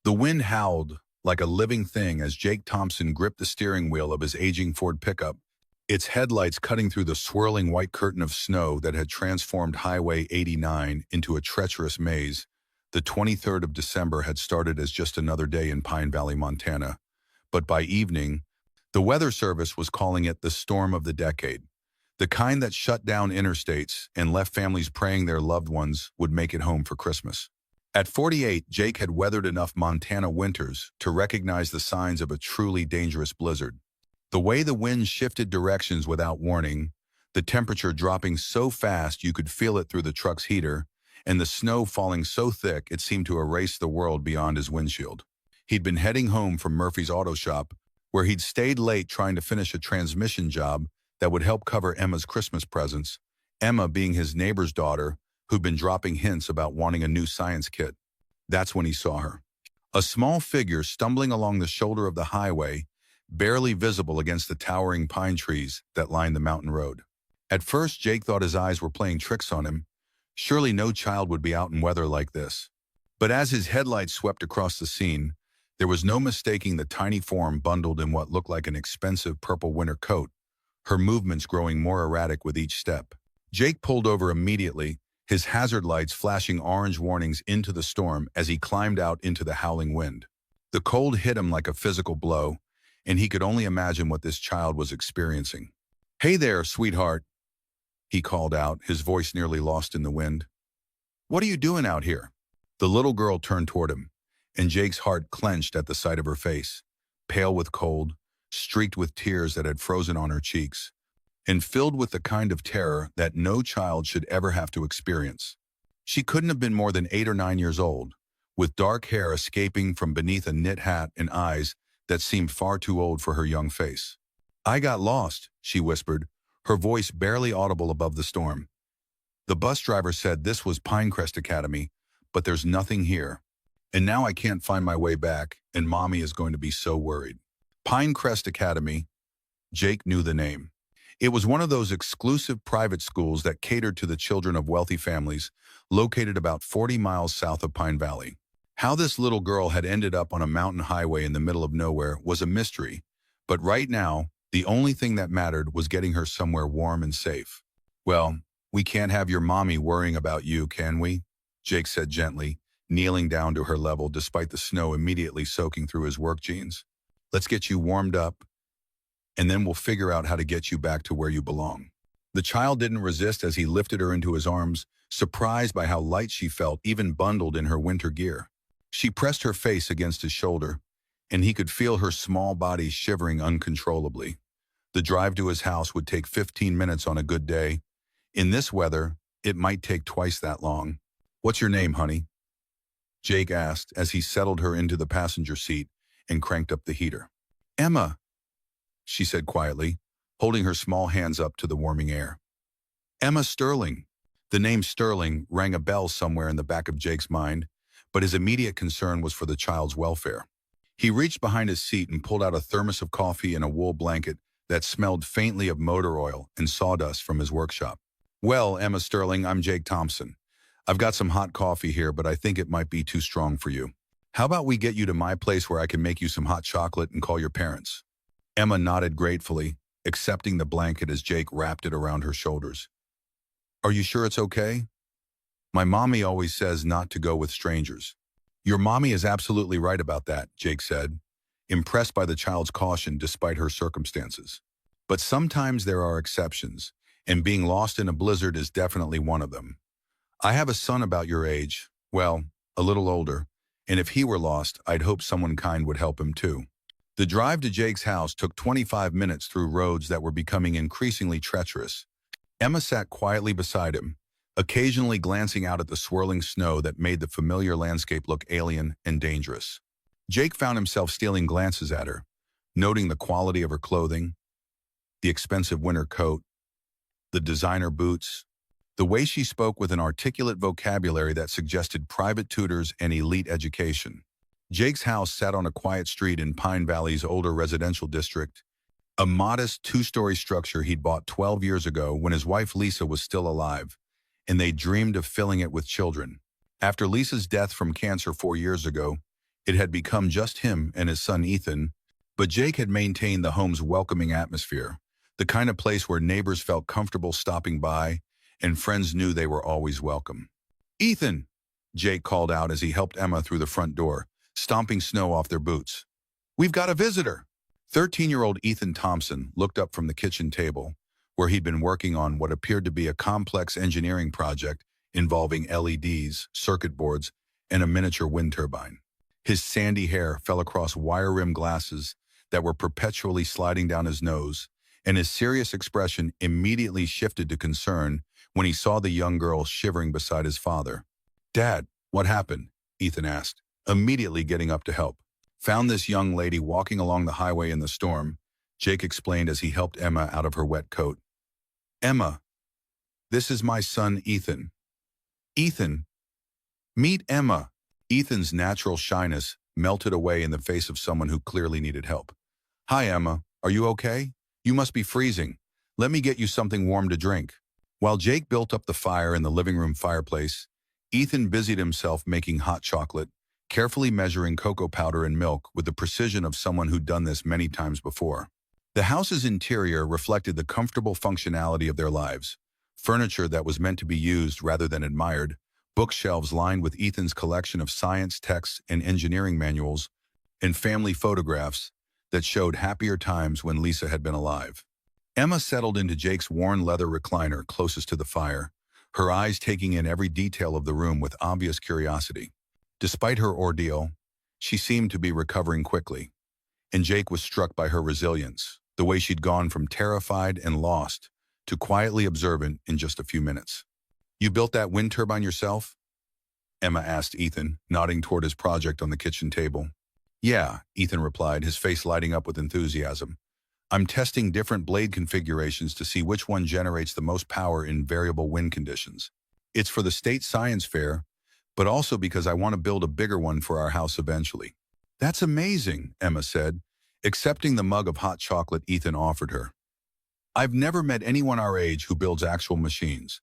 The wind howled like a living thing as Jake Thompson gripped the steering wheel of his aging Ford pickup, its headlights cutting through the swirling white curtain of snow that had transformed Highway 89 into a treacherous maze. The 23rd of December had started as just another day in Pine Valley, Montana. But by evening, the Weather Service was calling it the storm of the decade, the kind that shut down interstates and left families praying their loved ones would make it home for Christmas. At 48, Jake had weathered enough Montana winters to recognize the signs of a truly dangerous blizzard. The way the wind shifted directions without warning, the temperature dropping so fast you could feel it through the truck's heater, and the snow falling so thick it seemed to erase the world beyond his windshield. He'd been heading home from Murphy's auto shop, where he'd stayed late trying to finish a transmission job that would help cover Emma's Christmas presents, Emma being his neighbor's daughter who'd been dropping hints about wanting a new science kit. That's when he saw her. A small figure stumbling along the shoulder of the highway, barely visible against the towering pine trees that lined the mountain road. At first, Jake thought his eyes were playing tricks on him. Surely no child would be out in weather like this. But as his headlights swept across the scene, there was no mistaking the tiny form bundled in what looked like an expensive purple winter coat, her movements growing more erratic with each step. Jake pulled over immediately, his hazard lights flashing orange warnings into the storm as he climbed out into the howling wind. The cold hit him like a physical blow, and he could only imagine what this child was experiencing. "Hey there, sweetheart," he called out, his voice nearly lost in the wind. "What are you doing out here?" The little girl turned toward him, and Jake's heart clenched at the sight of her face, pale with cold, streaked with tears that had frozen on her cheeks, and filled with the kind of terror that no child should ever have to experience. She couldn't have been more than 8 or 9 years old, with dark hair escaping from beneath a knit hat and eyes that seemed far too old for her young face. "I got lost," she whispered, her voice barely audible above the storm. "The bus driver said this was Pinecrest Academy, but there's nothing here. And now I can't find my way back, and Mommy is going to be so worried." Pinecrest Academy. Jake knew the name. It was one of those exclusive private schools that catered to the children of wealthy families, located about 40 miles south of Pine Valley. How this little girl had ended up on a mountain highway in the middle of nowhere was a mystery, but right now, the only thing that mattered was getting her somewhere warm and safe. "Well, we can't have your mommy worrying about you, can we?" Jake said gently, kneeling down to her level despite the snow immediately soaking through his work jeans. "Let's get you warmed up, and then we'll figure out how to get you back to where you belong." The child didn't resist as he lifted her into his arms, surprised by how light she felt, even bundled in her winter gear. She pressed her face against his shoulder, and he could feel her small body shivering uncontrollably. The drive to his house would take 15 minutes on a good day. In this weather, it might take twice that long. "What's your name, honey?" Jake asked as he settled her into the passenger seat and cranked up the heater. "Emma," she said quietly, holding her small hands up to the warming air. "Emma Sterling." The name Sterling rang a bell somewhere in the back of Jake's mind, but his immediate concern was for the child's welfare. He reached behind his seat and pulled out a thermos of coffee and a wool blanket that smelled faintly of motor oil and sawdust from his workshop. "Well, Emma Sterling, I'm Jake Thompson. I've got some hot coffee here, but I think it might be too strong for you. How about we get you to my place where I can make you some hot chocolate and call your parents?" Emma nodded gratefully, accepting the blanket as Jake wrapped it around her shoulders. "Are you sure it's okay? My mommy always says not to go with strangers." "Your mommy is absolutely right about that," Jake said, impressed by the child's caution despite her circumstances. "But sometimes there are exceptions, and being lost in a blizzard is definitely one of them. I have a son about your age, well, a little older, and if he were lost, I'd hope someone kind would help him too." The drive to Jake's house took 25 minutes through roads that were becoming increasingly treacherous. Emma sat quietly beside him, occasionally glancing out at the swirling snow that made the familiar landscape look alien and dangerous. Jake found himself stealing glances at her, noting the quality of her clothing, the expensive winter coat, the designer boots, the way she spoke with an articulate vocabulary that suggested private tutors and elite education. Jake's house sat on a quiet street in Pine Valley's older residential district, a modest 2-story structure he'd bought 12 years ago when his wife Lisa was still alive, and they dreamed of filling it with children. After Lisa's death from cancer 4 years ago, It had become just him and his son Ethan, but Jake had maintained the home's welcoming atmosphere, the kind of place where neighbors felt comfortable stopping by and friends knew they were always welcome. "Ethan!" Jake called out as he helped Emma through the front door, stomping snow off their boots. "We've got a visitor!" 13-year-old Ethan Thompson looked up from the kitchen table, where he'd been working on what appeared to be a complex engineering project involving LEDs, circuit boards, and a miniature wind turbine. His sandy hair fell across wire-rimmed glasses that were perpetually sliding down his nose, and his serious expression immediately shifted to concern when he saw the young girl shivering beside his father. "Dad, what happened?" Ethan asked, immediately getting up to help. "Found this young lady walking along the highway in the storm," Jake explained as he helped Emma out of her wet coat. "Emma, this is my son Ethan." "Ethan, meet Emma." Ethan's natural shyness melted away in the face of someone who clearly needed help. "Hi, Emma. Are you okay? You must be freezing. Let me get you something warm to drink." While Jake built up the fire in the living room fireplace, Ethan busied himself making hot chocolate, carefully measuring cocoa powder and milk with the precision of someone who'd done this many times before. The house's interior reflected the comfortable functionality of their lives. Furniture that was meant to be used rather than admired, bookshelves lined with Ethan's collection of science texts and engineering manuals, and family photographs that showed happier times when Lisa had been alive. Emma settled into Jake's worn leather recliner closest to the fire, her eyes taking in every detail of the room with obvious curiosity. Despite her ordeal, she seemed to be recovering quickly, and Jake was struck by her resilience, the way she'd gone from terrified and lost to quietly observant in just a few minutes. "You built that wind turbine yourself?" Emma asked Ethan, nodding toward his project on the kitchen table. "Yeah," Ethan replied, his face lighting up with enthusiasm. "I'm testing different blade configurations to see which one generates the most power in variable wind conditions. It's for the state science fair, but also because I want to build a bigger one for our house eventually." "That's amazing," Emma said, accepting the mug of hot chocolate Ethan offered her. "I've never met anyone our age who builds actual machines.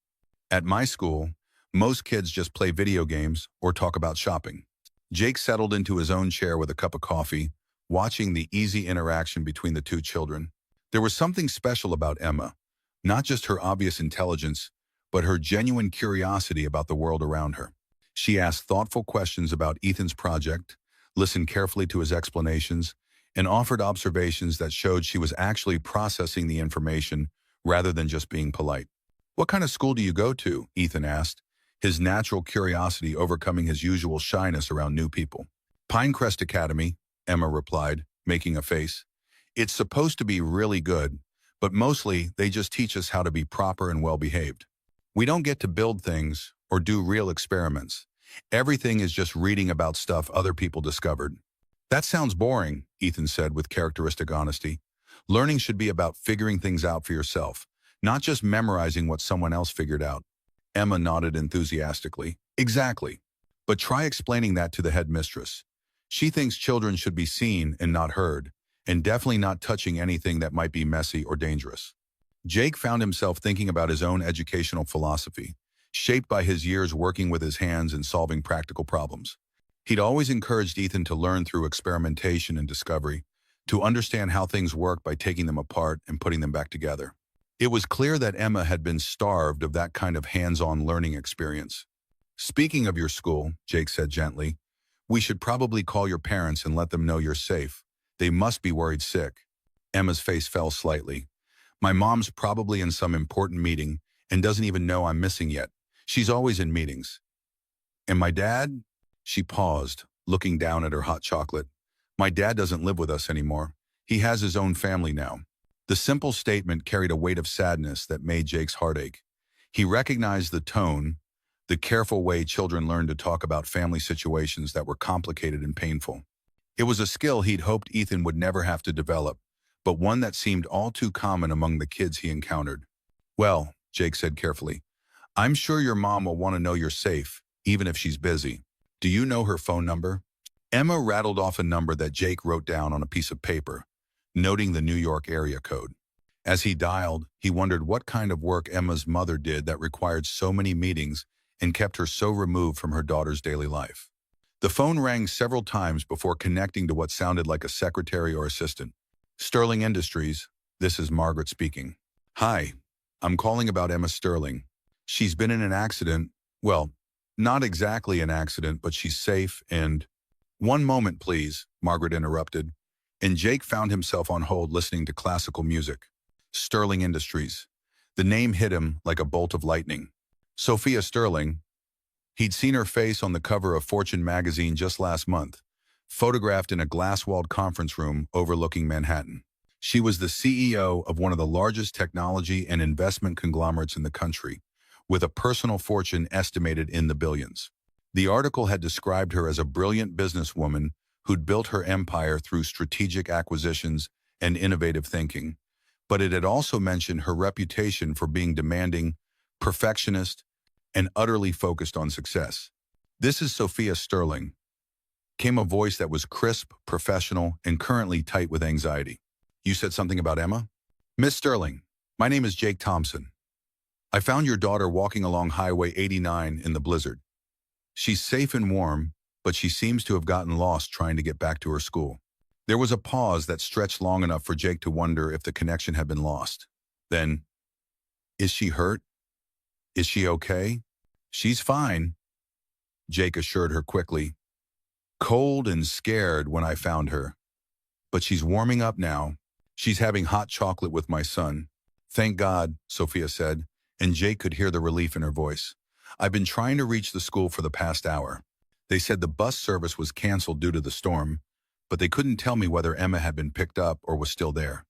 At my school, most kids just play video games or talk about shopping." Jake settled into his own chair with a cup of coffee, watching the easy interaction between the two children. There was something special about Emma, not just her obvious intelligence, but her genuine curiosity about the world around her. She asked thoughtful questions about Ethan's project, listened carefully to his explanations, and offered observations that showed she was actually processing the information rather than just being polite. "What kind of school do you go to?" Ethan asked, his natural curiosity overcoming his usual shyness around new people. "Pinecrest Academy," Emma replied, making a face. "It's supposed to be really good, but mostly they just teach us how to be proper and well-behaved. We don't get to build things or do real experiments. Everything is just reading about stuff other people discovered." "That sounds boring," Ethan said with characteristic honesty. "Learning should be about figuring things out for yourself, not just memorizing what someone else figured out." Emma nodded enthusiastically. "Exactly. But try explaining that to the headmistress. She thinks children should be seen and not heard, and definitely not touching anything that might be messy or dangerous." Jake found himself thinking about his own educational philosophy, shaped by his years working with his hands and solving practical problems. He'd always encouraged Ethan to learn through experimentation and discovery, to understand how things work by taking them apart and putting them back together. It was clear that Emma had been starved of that kind of hands-on learning experience. "Speaking of your school," Jake said gently, "we should probably call your parents and let them know you're safe. They must be worried sick." Emma's face fell slightly. "My mom's probably in some important meeting and doesn't even know I'm missing yet. She's always in meetings." "And my dad?" She paused, looking down at her hot chocolate. "My dad doesn't live with us anymore. He has his own family now." The simple statement carried a weight of sadness that made Jake's heart ache. He recognized the tone, the careful way children learned to talk about family situations that were complicated and painful. It was a skill he'd hoped Ethan would never have to develop, but one that seemed all too common among the kids he encountered. "Well," Jake said carefully, "I'm sure your mom will want to know you're safe, even if she's busy. Do you know her phone number?" Emma rattled off a number that Jake wrote down on a piece of paper, noting the New York area code. As he dialed, he wondered what kind of work Emma's mother did that required so many meetings and kept her so removed from her daughter's daily life. The phone rang several times before connecting to what sounded like a secretary or assistant. Sterling Industries, this is Margaret speaking. Hi, I'm calling about Emma Sterling. She's been in an accident. Well, not exactly an accident, but she's safe and... One moment, please, Margaret interrupted, and Jake found himself on hold listening to classical music. Sterling Industries. The name hit him like a bolt of lightning. Sophia Sterling. He'd seen her face on the cover of Fortune magazine just last month, photographed in a glass-walled conference room overlooking Manhattan. She was the CEO of one of the largest technology and investment conglomerates in the country, with a personal fortune estimated in the billions. The article had described her as a brilliant businesswoman who'd built her empire through strategic acquisitions and innovative thinking, but it had also mentioned her reputation for being demanding, perfectionist, and utterly focused on success. "This is Sophia Sterling," came a voice that was crisp, professional, and currently tight with anxiety. "You said something about Emma?" "Miss Sterling, my name is Jake Thompson. I found your daughter walking along Highway 89 in the blizzard. She's safe and warm, but she seems to have gotten lost trying to get back to her school." There was a pause that stretched long enough for Jake to wonder if the connection had been lost. Then, "Is she hurt? Is she okay?" "She's fine," Jake assured her quickly. "Cold and scared when I found her. But she's warming up now. She's having hot chocolate with my son." "Thank God," Sophia said, and Jake could hear the relief in her voice. "I've been trying to reach the school for the past hour. They said the bus service was canceled due to the storm, but they couldn't tell me whether Emma had been picked up or was still there."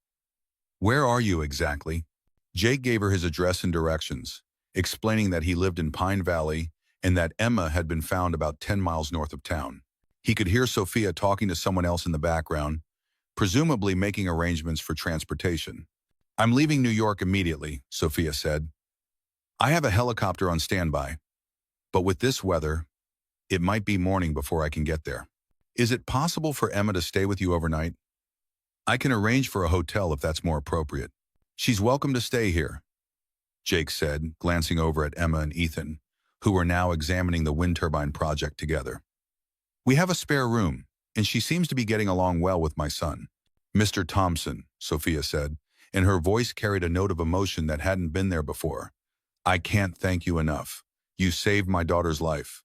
"Where are you exactly?" Jake gave her his address and directions, explaining that he lived in Pine Valley and that Emma had been found about 10 miles north of town. He could hear Sophia talking to someone else in the background, presumably making arrangements for transportation. "I'm leaving New York immediately," Sophia said. "I have a helicopter on standby, but with this weather, it might be morning before I can get there. Is it possible for Emma to stay with you overnight? I can arrange for a hotel if that's more appropriate." "She's welcome to stay here," Jake said, glancing over at Emma and Ethan, who were now examining the wind turbine project together. "We have a spare room, and she seems to be getting along well with my son." "Mr. Thompson," Sophia said, and her voice carried a note of emotion that hadn't been there before. "I can't thank you enough. You saved my daughter's life."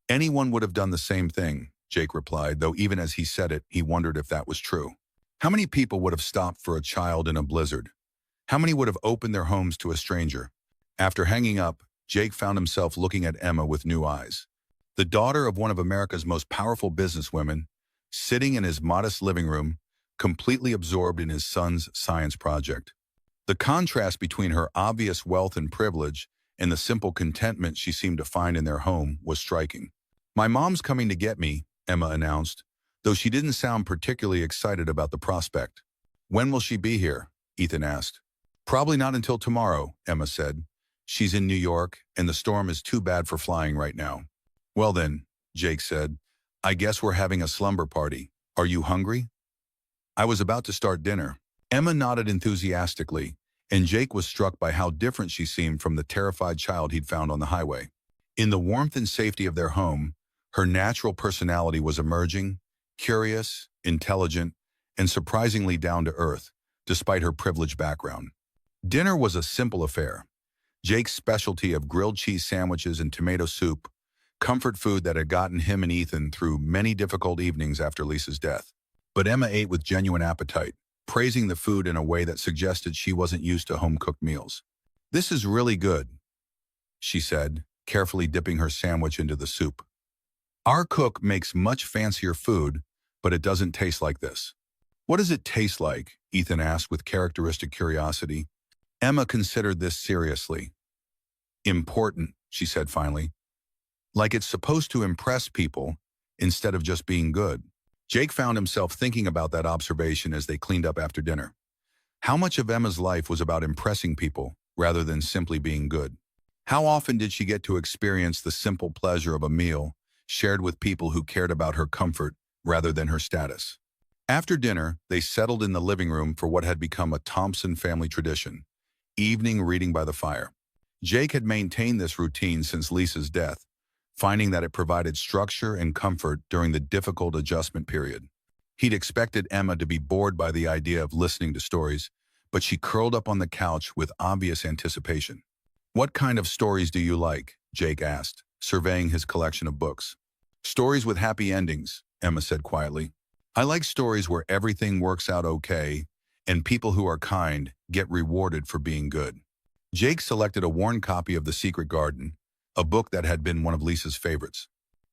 "Anyone would have done the same thing," Jake replied, though even as he said it, he wondered if that was true. How many people would have stopped for a child in a blizzard? How many would have opened their homes to a stranger? After hanging up, Jake found himself looking at Emma with new eyes. The daughter of one of America's most powerful businesswomen, sitting in his modest living room, completely absorbed in his son's science project. The contrast between her obvious wealth and privilege and the simple contentment she seemed to find in their home was striking. "My mom's coming to get me," Emma announced, though she didn't sound particularly excited about the prospect. "When will she be here?" Ethan asked. "Probably not until tomorrow," Emma said. "She's in New York, and the storm is too bad for flying right now." "Well then," Jake said, "I guess we're having a slumber party. Are you hungry?" "I was about to start dinner." Emma nodded enthusiastically, and Jake was struck by how different she seemed from the terrified child he'd found on the highway. In the warmth and safety of their home, her natural personality was emerging, curious, intelligent, and surprisingly down-to-earth, despite her privileged background. Dinner was a simple affair. Jake's specialty of grilled cheese sandwiches and tomato soup, comfort food that had gotten him and Ethan through many difficult evenings after Lisa's death. But Emma ate with genuine appetite, praising the food in a way that suggested she wasn't used to home-cooked meals. "This is really good," she said, carefully dipping her sandwich into the soup. "Our cook makes much fancier food, but it doesn't taste like this." "What does it taste like?" Ethan asked with characteristic curiosity. Emma considered this seriously. "Important," she said finally. "Like it's supposed to impress people instead of just being good." Jake found himself thinking about that observation as they cleaned up after dinner. How much of Emma's life was about impressing people rather than simply being good? How often did she get to experience the simple pleasure of a meal shared with people who cared about her comfort rather than her status? After dinner, they settled in the living room for what had become a Thompson family tradition, evening reading by the fire. Jake had maintained this routine since Lisa's death, finding that it provided structure and comfort during the difficult adjustment period. He'd expected Emma to be bored by the idea of listening to stories, but she curled up on the couch with obvious anticipation. "What kind of stories do you like?" Jake asked, surveying his collection of books. "Stories with happy endings," Emma said quietly. "I like stories where everything works out okay and people who are kind get rewarded for being good." Jake selected a worn copy of The Secret Garden, a book that had been one of Lisa's favorites.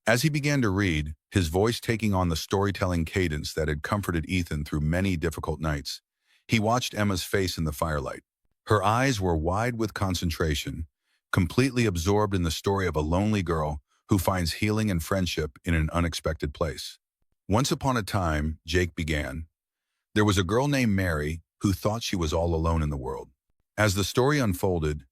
As he began to read, his voice taking on the storytelling cadence that had comforted Ethan through many difficult nights, he watched Emma's face in the firelight. Her eyes were wide with concentration, completely absorbed in the story of a lonely girl who finds healing and friendship in an unexpected place. "Once upon a time," Jake began, "there was a girl named Mary who thought she was all alone in the world." As the story unfolded,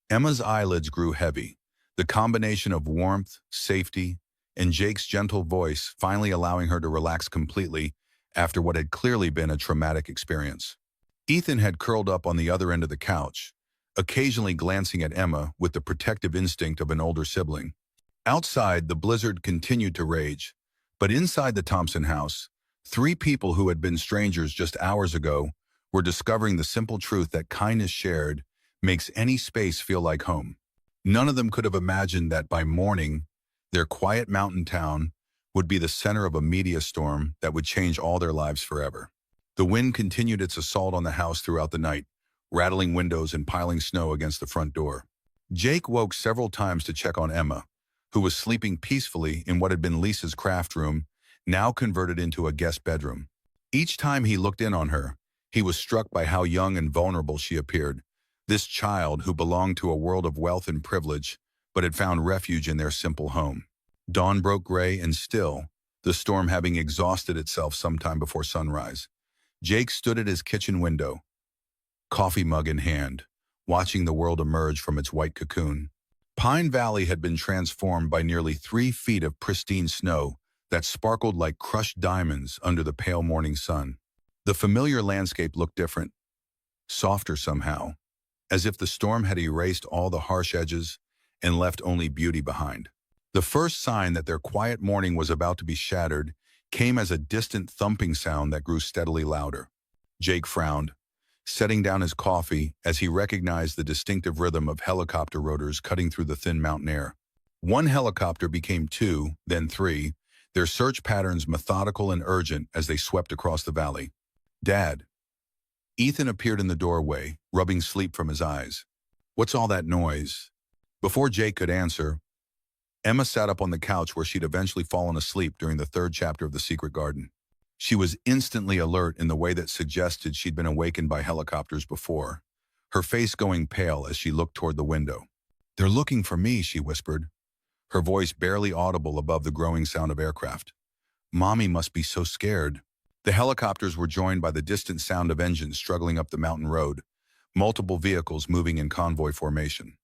Emma's eyelids grew heavy, the combination of warmth, safety, and Jake's gentle voice finally allowing her to relax completely after what had clearly been a traumatic experience. Ethan had curled up on the other end of the couch, occasionally glancing at Emma with the protective instinct of an older sibling. Outside, the blizzard continued to rage, but inside the Thompson house, three people who had been strangers just hours ago were discovering the simple truth that kindness shared makes any space feel like home. None of them could have imagined that by morning, their quiet mountain town would be the center of a media storm that would change all their lives forever. The wind continued its assault on the house throughout the night, rattling windows and piling snow against the front door. Jake woke several times to check on Emma, who was sleeping peacefully in what had been Lisa's craft room, now converted into a guest bedroom. Each time he looked in on her, he was struck by how young and vulnerable she appeared, this child who belonged to a world of wealth and privilege, but had found refuge in their simple home. Dawn broke gray and still, the storm having exhausted itself sometime before sunrise. Jake stood at his kitchen window, coffee mug in hand, watching the world emerge from its white cocoon. Pine Valley had been transformed by nearly 3 feet of pristine snow that sparkled like crushed diamonds under the pale morning sun. The familiar landscape looked different, softer somehow, as if the storm had erased all the harsh edges and left only beauty behind. The first sign that their quiet morning was about to be shattered came as a distant thumping sound that grew steadily louder. Jake frowned, setting down his coffee as he recognized the distinctive rhythm of helicopter rotors cutting through the thin mountain air. One helicopter became 2, then 3, their search patterns methodical and urgent as they swept across the valley. "Dad." Ethan appeared in the doorway, rubbing sleep from his eyes. "What's all that noise?" Before Jake could answer, Emma sat up on the couch where she'd eventually fallen asleep during the 3rd chapter of The Secret Garden. She was instantly alert in the way that suggested she'd been awakened by helicopters before, her face going pale as she looked toward the window. "They're looking for me," she whispered, her voice barely audible above the growing sound of aircraft. "Mommy must be so scared." The helicopters were joined by the distant sound of engines struggling up the mountain road, multiple vehicles moving in convoy formation.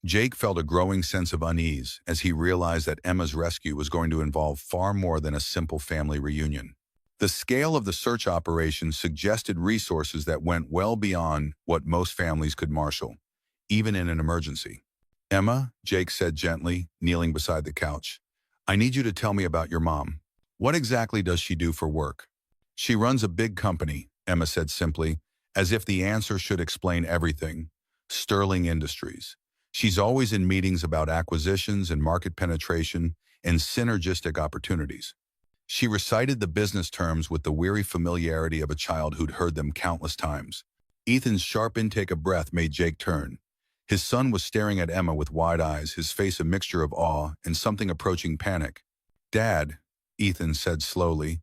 Jake felt a growing sense of unease as he realized that Emma's rescue was going to involve far more than a simple family reunion. The scale of the search operation suggested resources that went well beyond what most families could marshal, even in an emergency. "Emma," Jake said gently, kneeling beside the couch, "I need you to tell me about your mom. What exactly does she do for work?" "She runs a big company," Emma said simply, as if the answer should explain everything. "Sterling Industries. She's always in meetings about acquisitions and market penetration and synergistic opportunities." She recited the business terms with the weary familiarity of a child who'd heard them countless times. Ethan's sharp intake of breath made Jake turn. His son was staring at Emma with wide eyes, his face a mixture of awe and something approaching panic. "Dad," Ethan said slowly,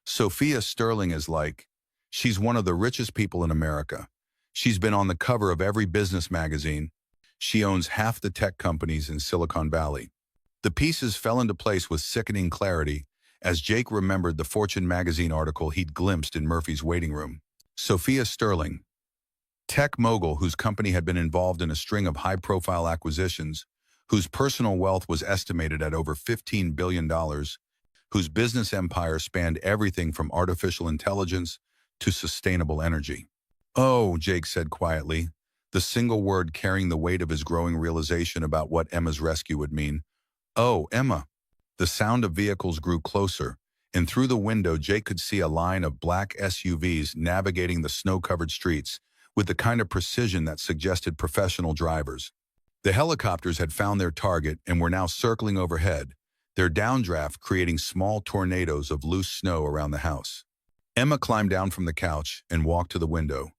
"Sophia Sterling is like, she's one of the richest people in America. She's been on the cover of every business magazine. She owns half the tech companies in Silicon Valley." The pieces fell into place with sickening clarity as Jake remembered the Fortune magazine article he'd glimpsed in Murphy's waiting room. Sophia Sterling, tech mogul whose company had been involved in a string of high-profile acquisitions, whose personal wealth was estimated at over $15 billion, whose business empire spanned everything from artificial intelligence to sustainable energy. "Oh," Jake said quietly, the single word carrying the weight of his growing realization about what Emma's rescue would mean. "Oh, Emma." The sound of vehicles grew closer, and through the window Jake could see a line of black SUVs navigating the snow-covered streets with the kind of precision that suggested professional drivers. The helicopters had found their target and were now circling overhead, their downdraft creating small tornadoes of loose snow around the house. Emma climbed down from the couch and walked to the window,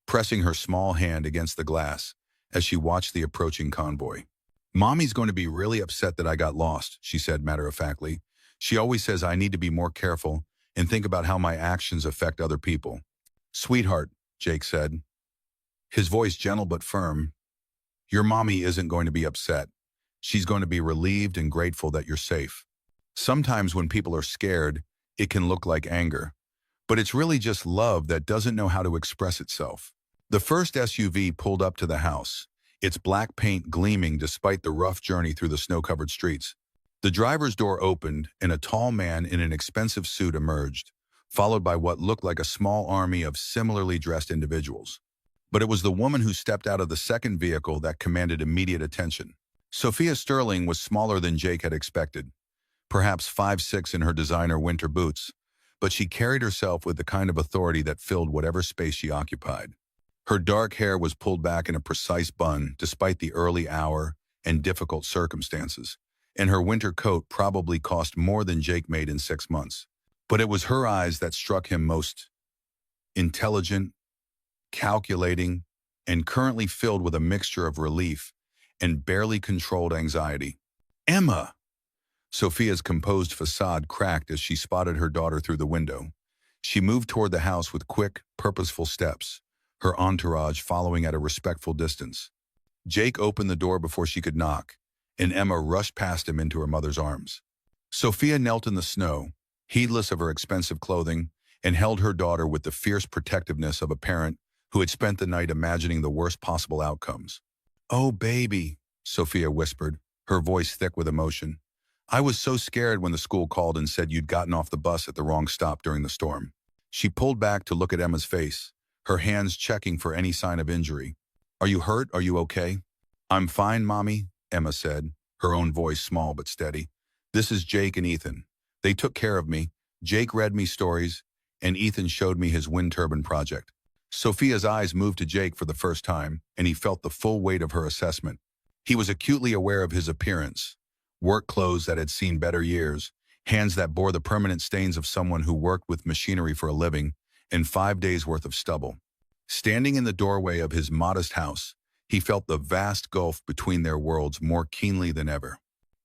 pressing her small hand against the glass as she watched the approaching convoy. "Mommy's going to be really upset that I got lost," she said matter-of-factly. "She always says I need to be more careful and think about how my actions affect other people." "Sweetheart," Jake said, his voice gentle but firm, "your mommy isn't going to be upset. She's going to be relieved and grateful that you're safe. Sometimes when people are scared, it can look like anger, but it's really just love that doesn't know how to express itself." The first SUV pulled up to the house, its black paint gleaming despite the rough journey through the snow-covered streets. The driver's door opened and a tall man in an expensive suit emerged, followed by what looked like a small army of similarly dressed individuals. But it was the woman who stepped out of the second vehicle that commanded immediate attention. Sophia Sterling was smaller than Jake had expected, perhaps 5'6" in her designer winter boots, but she carried herself with the kind of authority that filled whatever space she occupied. Her dark hair was pulled back in a precise bun despite the early hour and difficult circumstances, and her winter coat probably cost more than Jake made in 6 months. But it was her eyes that struck him most. Intelligent, calculating, and currently filled with a mixture of relief and barely controlled anxiety. "Emma!" Sophia's composed facade cracked as she spotted her daughter through the window. She moved toward the house with quick, purposeful steps, her entourage following at a respectful distance. Jake opened the door before she could knock, and Emma rushed past him into her mother's arms. Sophia knelt in the snow, heedless of her expensive clothing, and held her daughter with the fierce protectiveness of a parent who had spent the night imagining the worst possible outcomes. "Oh, baby," Sophia whispered, her voice thick with emotion. "I was so scared when the school called and said you'd gotten off the bus at the wrong stop during the storm." She pulled back to look at Emma's face, her hands checking for any sign of injury. "Are you hurt? Are you okay?" "I'm fine, Mommy," Emma said, her own voice small but steady. "This is Jake and Ethan. They took care of me. Jake read me stories, and Ethan showed me his wind turbine project." Sophia's eyes moved to Jake for the first time, and he felt the full weight of her assessment. He was acutely aware of his appearance. Work clothes that had seen better years, hands that bore the permanent stains of someone who worked with machinery for a living, and 5 days' worth of stubble. Standing in the doorway of his modest house, he felt the vast gulf between their worlds more keenly than ever.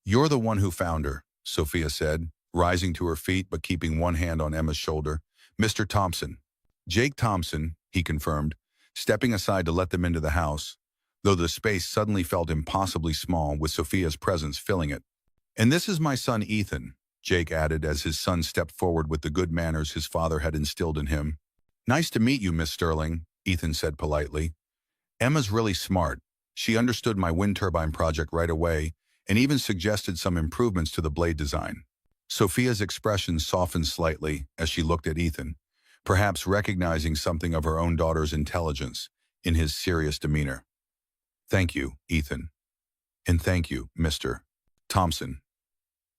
"You're the one who found her," Sophia said, rising to her feet but keeping one hand on Emma's shoulder. "Mr. Thompson." "Jake Thompson," he confirmed, stepping aside to let them into the house, though the space suddenly felt impossibly small with Sophia's presence filling it. "And this is my son Ethan," Jake added as his son stepped forward with the good manners his father had instilled in him. "Nice to meet you, Miss Sterling," Ethan said politely. "Emma's really smart. She understood my wind turbine project right away and even suggested some improvements to the blade design." Sophia's expression softened slightly as she looked at Ethan, perhaps recognizing something of her own daughter's intelligence in his serious demeanor. "Thank you, Ethan. And thank you, Mr. Thompson,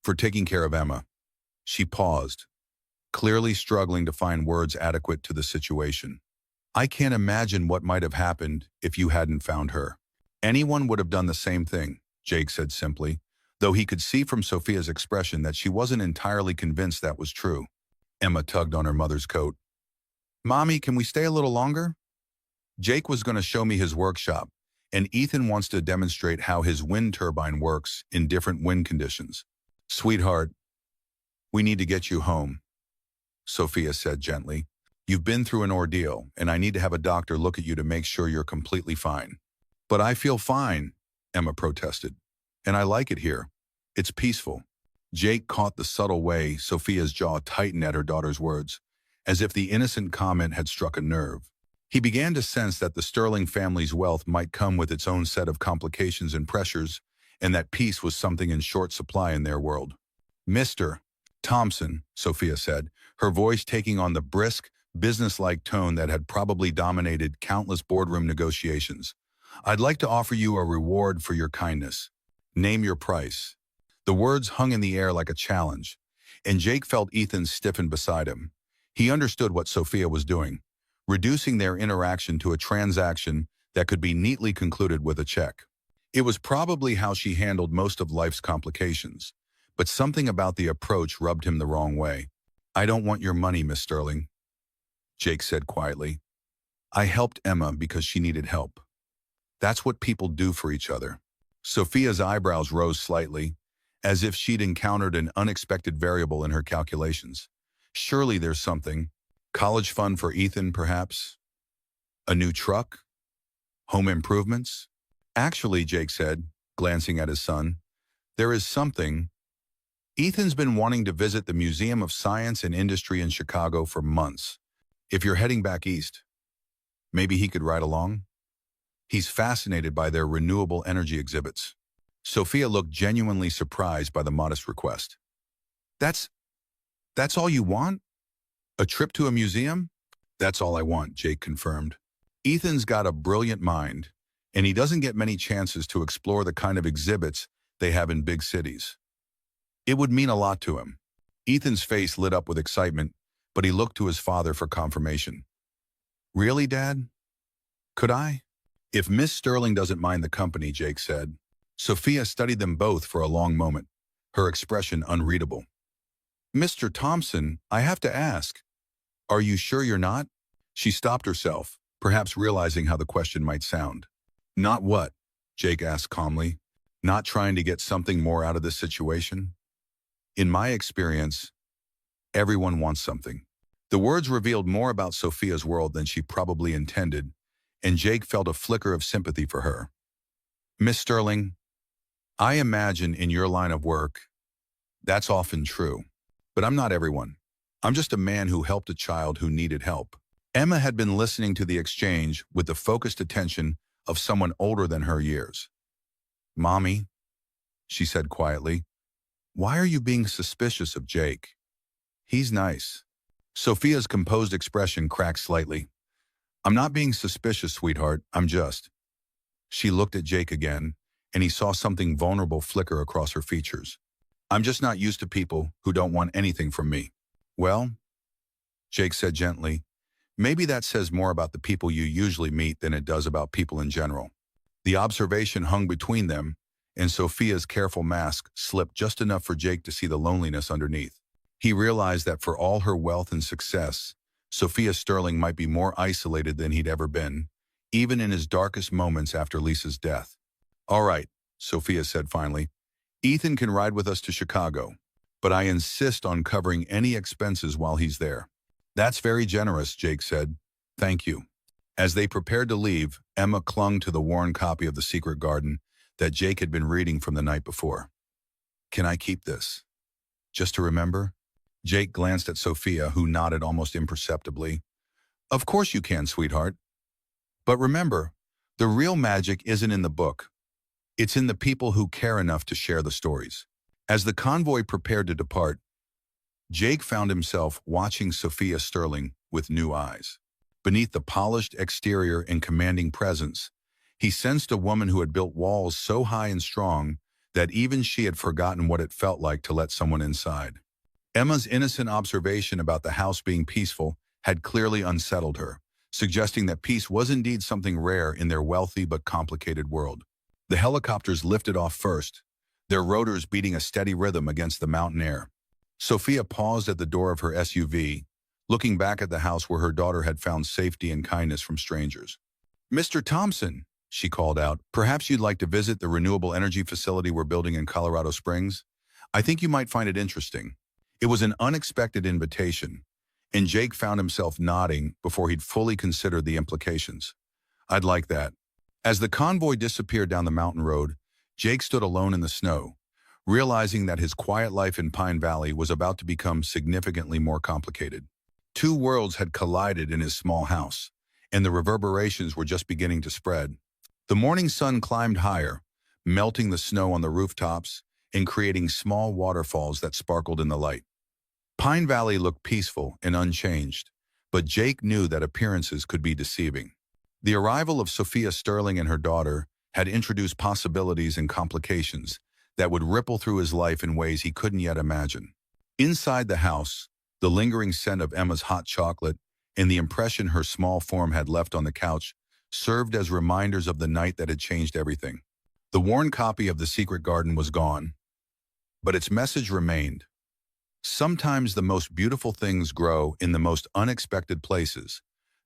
for taking care of Emma." She paused, clearly struggling to find words adequate to the situation. "I can't imagine what might have happened if you hadn't found her." "Anyone would have done the same thing," Jake said simply, though he could see from Sophia's expression that she wasn't entirely convinced that was true. Emma tugged on her mother's coat. "Mommy, can we stay a little longer?" "Jake was going to show me his workshop, and Ethan wants to demonstrate how his wind turbine works in different wind conditions." "Sweetheart, we need to get you home," Sophia said gently. "You've been through an ordeal, and I need to have a doctor look at you to make sure you're completely fine." "But I feel fine," Emma protested. "And I like it here. It's peaceful." Jake caught the subtle way Sophia's jaw tightened at her daughter's words, as if the innocent comment had struck a nerve. He began to sense that the Sterling family's wealth might come with its own set of complications and pressures, and that peace was something in short supply in their world. "Mr. Thompson," Sophia said, her voice taking on the brisk, businesslike tone that had probably dominated countless boardroom negotiations. "I'd like to offer you a reward for your kindness. Name your price." The words hung in the air like a challenge, and Jake felt Ethan stiffen beside him. He understood what Sophia was doing, reducing their interaction to a transaction that could be neatly concluded with a check. It was probably how she handled most of life's complications, but something about the approach rubbed him the wrong way. "I don't want your money, Miss Sterling," Jake said quietly. "I helped Emma because she needed help. That's what people do for each other." Sophia's eyebrows rose slightly, as if she'd encountered an unexpected variable in her calculations. Surely there's something. College fund for Ethan, perhaps? A new truck? Home improvements? "Actually," Jake said, glancing at his son, "there is something. Ethan's been wanting to visit the Museum of Science and Industry in Chicago for months. If you're heading back east, maybe he could ride along? He's fascinated by their renewable energy exhibits." Sophia looked genuinely surprised by the modest request. That's all you want? A trip to a museum?" "That's all I want," Jake confirmed. "Ethan's got a brilliant mind, and he doesn't get many chances to explore the kind of exhibits they have in big cities. It would mean a lot to him." Ethan's face lit up with excitement, but he looked to his father for confirmation. "Really, Dad? Could I?" "If Miss Sterling doesn't mind the company," Jake said. Sophia studied them both for a long moment, her expression unreadable. "Mr. Thompson, I have to ask, are you sure you're not?" She stopped herself, perhaps realizing how the question might sound. "Not what?" Jake asked calmly. "Not trying to get something more out of this situation?" "In my experience, everyone wants something." The words revealed more about Sophia's world than she probably intended, and Jake felt a flicker of sympathy for her. "Miss Sterling, I imagine in your line of work, that's often true. But I'm not everyone. I'm just a man who helped a child who needed help." Emma had been listening to the exchange with the focused attention of someone older than her years. "Mommy," she said quietly, "why are you being suspicious of Jake? He's nice." Sophia's composed expression cracked slightly. "I'm not being suspicious, sweetheart. I'm just." She looked at Jake again, and he saw something vulnerable flicker across her features. "I'm just not used to people who don't want anything from me." "Well," Jake said gently, "maybe that says more about the people you usually meet than it does about people in general." The observation hung between them, and Sophia's careful mask slipped just enough for Jake to see the loneliness underneath. He realized that for all her wealth and success, Sophia Sterling might be more isolated than he'd ever been, even in his darkest moments after Lisa's death. "All right," Sophia said finally, "Ethan can ride with us to Chicago, but I insist on covering any expenses while he's there." "That's very generous," Jake said. "Thank you." As they prepared to leave, Emma clung to the worn copy of The Secret Garden that Jake had been reading from the night before. "Can I keep this? Just to remember?" Jake glanced at Sophia, who nodded almost imperceptibly. "Of course you can, sweetheart. But remember, the real magic isn't in the book. It's in the people who care enough to share the stories." As the convoy prepared to depart, Jake found himself watching Sophia Sterling with new eyes. Beneath the polished exterior and commanding presence, he sensed a woman who had built walls so high and strong that even she had forgotten what it felt like to let someone inside. Emma's innocent observation about the house being peaceful had clearly unsettled her, suggesting that peace was indeed something rare in their wealthy but complicated world. The helicopters lifted off first, their rotors beating a steady rhythm against the mountain air. Sophia paused at the door of her SUV, looking back at the house where her daughter had found safety and kindness from strangers. "Mr. Thompson," she called out, "perhaps you'd like to visit the renewable energy facility we're building in Colorado Springs? I think you might find it interesting." It was an unexpected invitation, and Jake found himself nodding before he'd fully considered the implications. "I'd like that." As the convoy disappeared down the mountain road, Jake stood alone in the snow, realizing that his quiet life in Pine Valley was about to become significantly more complicated. Two worlds had collided in his small house, and the reverberations were just beginning to spread. The morning sun climbed higher, melting the snow on the rooftops and creating small waterfalls that sparkled in the light. Pine Valley looked peaceful and unchanged, but Jake knew that appearances could be deceiving. The arrival of Sophia Sterling and her daughter had introduced possibilities and complications that would ripple through his life in ways he couldn't yet imagine. Inside the house, the lingering scent of Emma's hot chocolate and the impression her small form had left on the couch served as reminders of the night that had changed everything. The worn copy of The Secret Garden was gone, but its message remained. Sometimes the most beautiful things grow in the most unexpected places,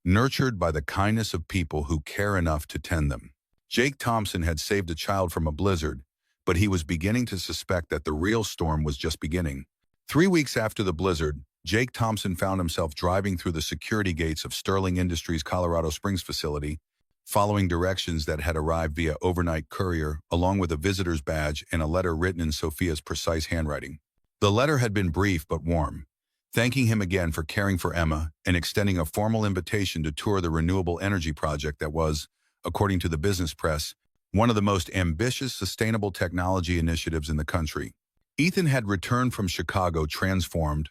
nurtured by the kindness of people who care enough to tend them. Jake Thompson had saved a child from a blizzard, but he was beginning to suspect that the real storm was just beginning. 3 weeks after the blizzard, Jake Thompson found himself driving through the security gates of Sterling Industries' Colorado Springs facility, following directions that had arrived via overnight courier, along with a visitor's badge and a letter written in Sophia's precise handwriting. The letter had been brief but warm, thanking him again for caring for Emma and extending a formal invitation to tour the renewable energy project that was, according to the business press, one of the most ambitious sustainable technology initiatives in the country. Ethan had returned from Chicago transformed,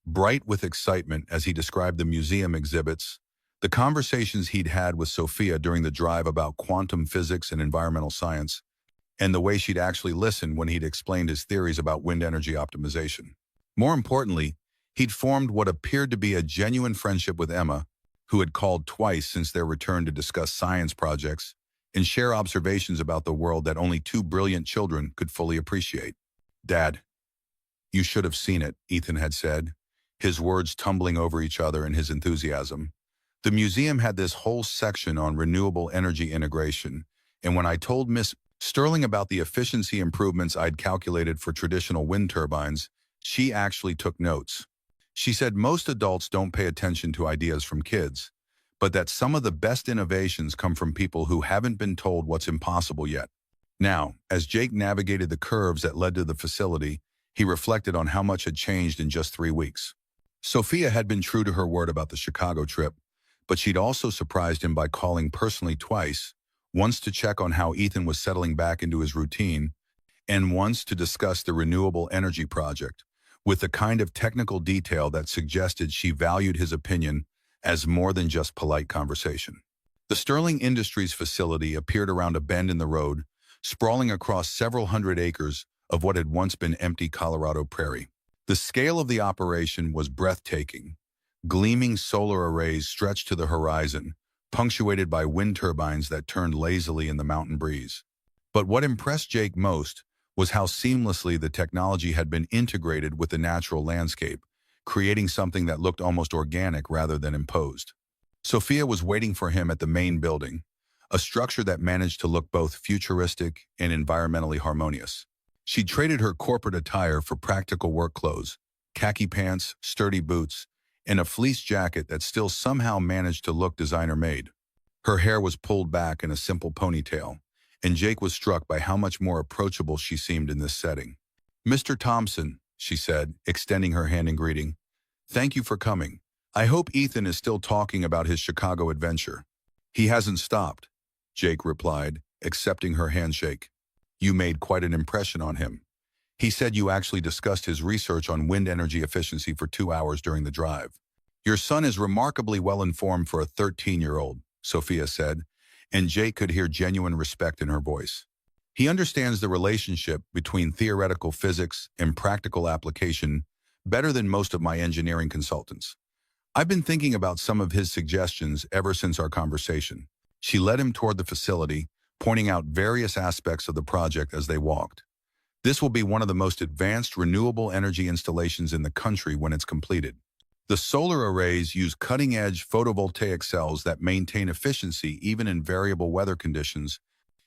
bright with excitement as he described the museum exhibits, the conversations he'd had with Sophia during the drive about quantum physics and environmental science, and the way she'd actually listened when he'd explained his theories about wind energy optimization. More importantly, he'd formed what appeared to be a genuine friendship with Emma, who had called twice since their return to discuss science projects and share observations about the world that only two brilliant children could fully appreciate. "Dad, you should have seen it," Ethan had said, his words tumbling over each other in his enthusiasm. "The museum had this whole section on renewable energy integration, and when I told Miss Sterling about the efficiency improvements I'd calculated for traditional wind turbines, she actually took notes. She said most adults don't pay attention to ideas from kids, but that some of the best innovations come from people who haven't been told what's impossible yet." Now, as Jake navigated the curves that led to the facility, he reflected on how much had changed in just 3 weeks. Sophia had been true to her word about the Chicago trip, but she'd also surprised him by calling personally twice, once to check on how Ethan was settling back into his routine, and once to discuss the renewable energy project, with the kind of technical detail that suggested she valued his opinion as more than just polite conversation. The Sterling Industries facility appeared around a bend in the road, sprawling across several hundred acres of what had once been empty Colorado prairie. The scale of the operation was breathtaking. Gleaming solar arrays stretched to the horizon, punctuated by wind turbines that turned lazily in the mountain breeze. But what impressed Jake most was how seamlessly the technology had been integrated with the natural landscape, creating something that looked almost organic rather than imposed. Sophia was waiting for him at the main building, a structure that managed to look both futuristic and environmentally harmonious. She traded her corporate attire for practical work clothes, khaki pants, sturdy boots, and a fleece jacket that still somehow managed to look designer-made. Her hair was pulled back in a simple ponytail, and Jake was struck by how much more approachable she seemed in this setting. "Mr. Thompson," she said, extending her hand in greeting, "thank you for coming. I hope Ethan is still talking about his Chicago adventure." "He hasn't stopped," Jake replied, accepting her handshake. "You made quite an impression on him. He said you actually discussed his research on wind energy efficiency for 2 hours during the drive." "Your son is remarkably well-informed for a 13-year-old, Sophia said, and Jake could hear genuine respect in her voice. "He understands the relationship between theoretical physics and practical application better than most of my engineering consultants. I've been thinking about some of his suggestions ever since our conversation." She led him toward the facility, pointing out various aspects of the project as they walked. "This will be one of the most advanced renewable energy installations in the country when it's completed. The solar arrays use cutting-edge photovoltaic cells that maintain efficiency even in variable weather conditions,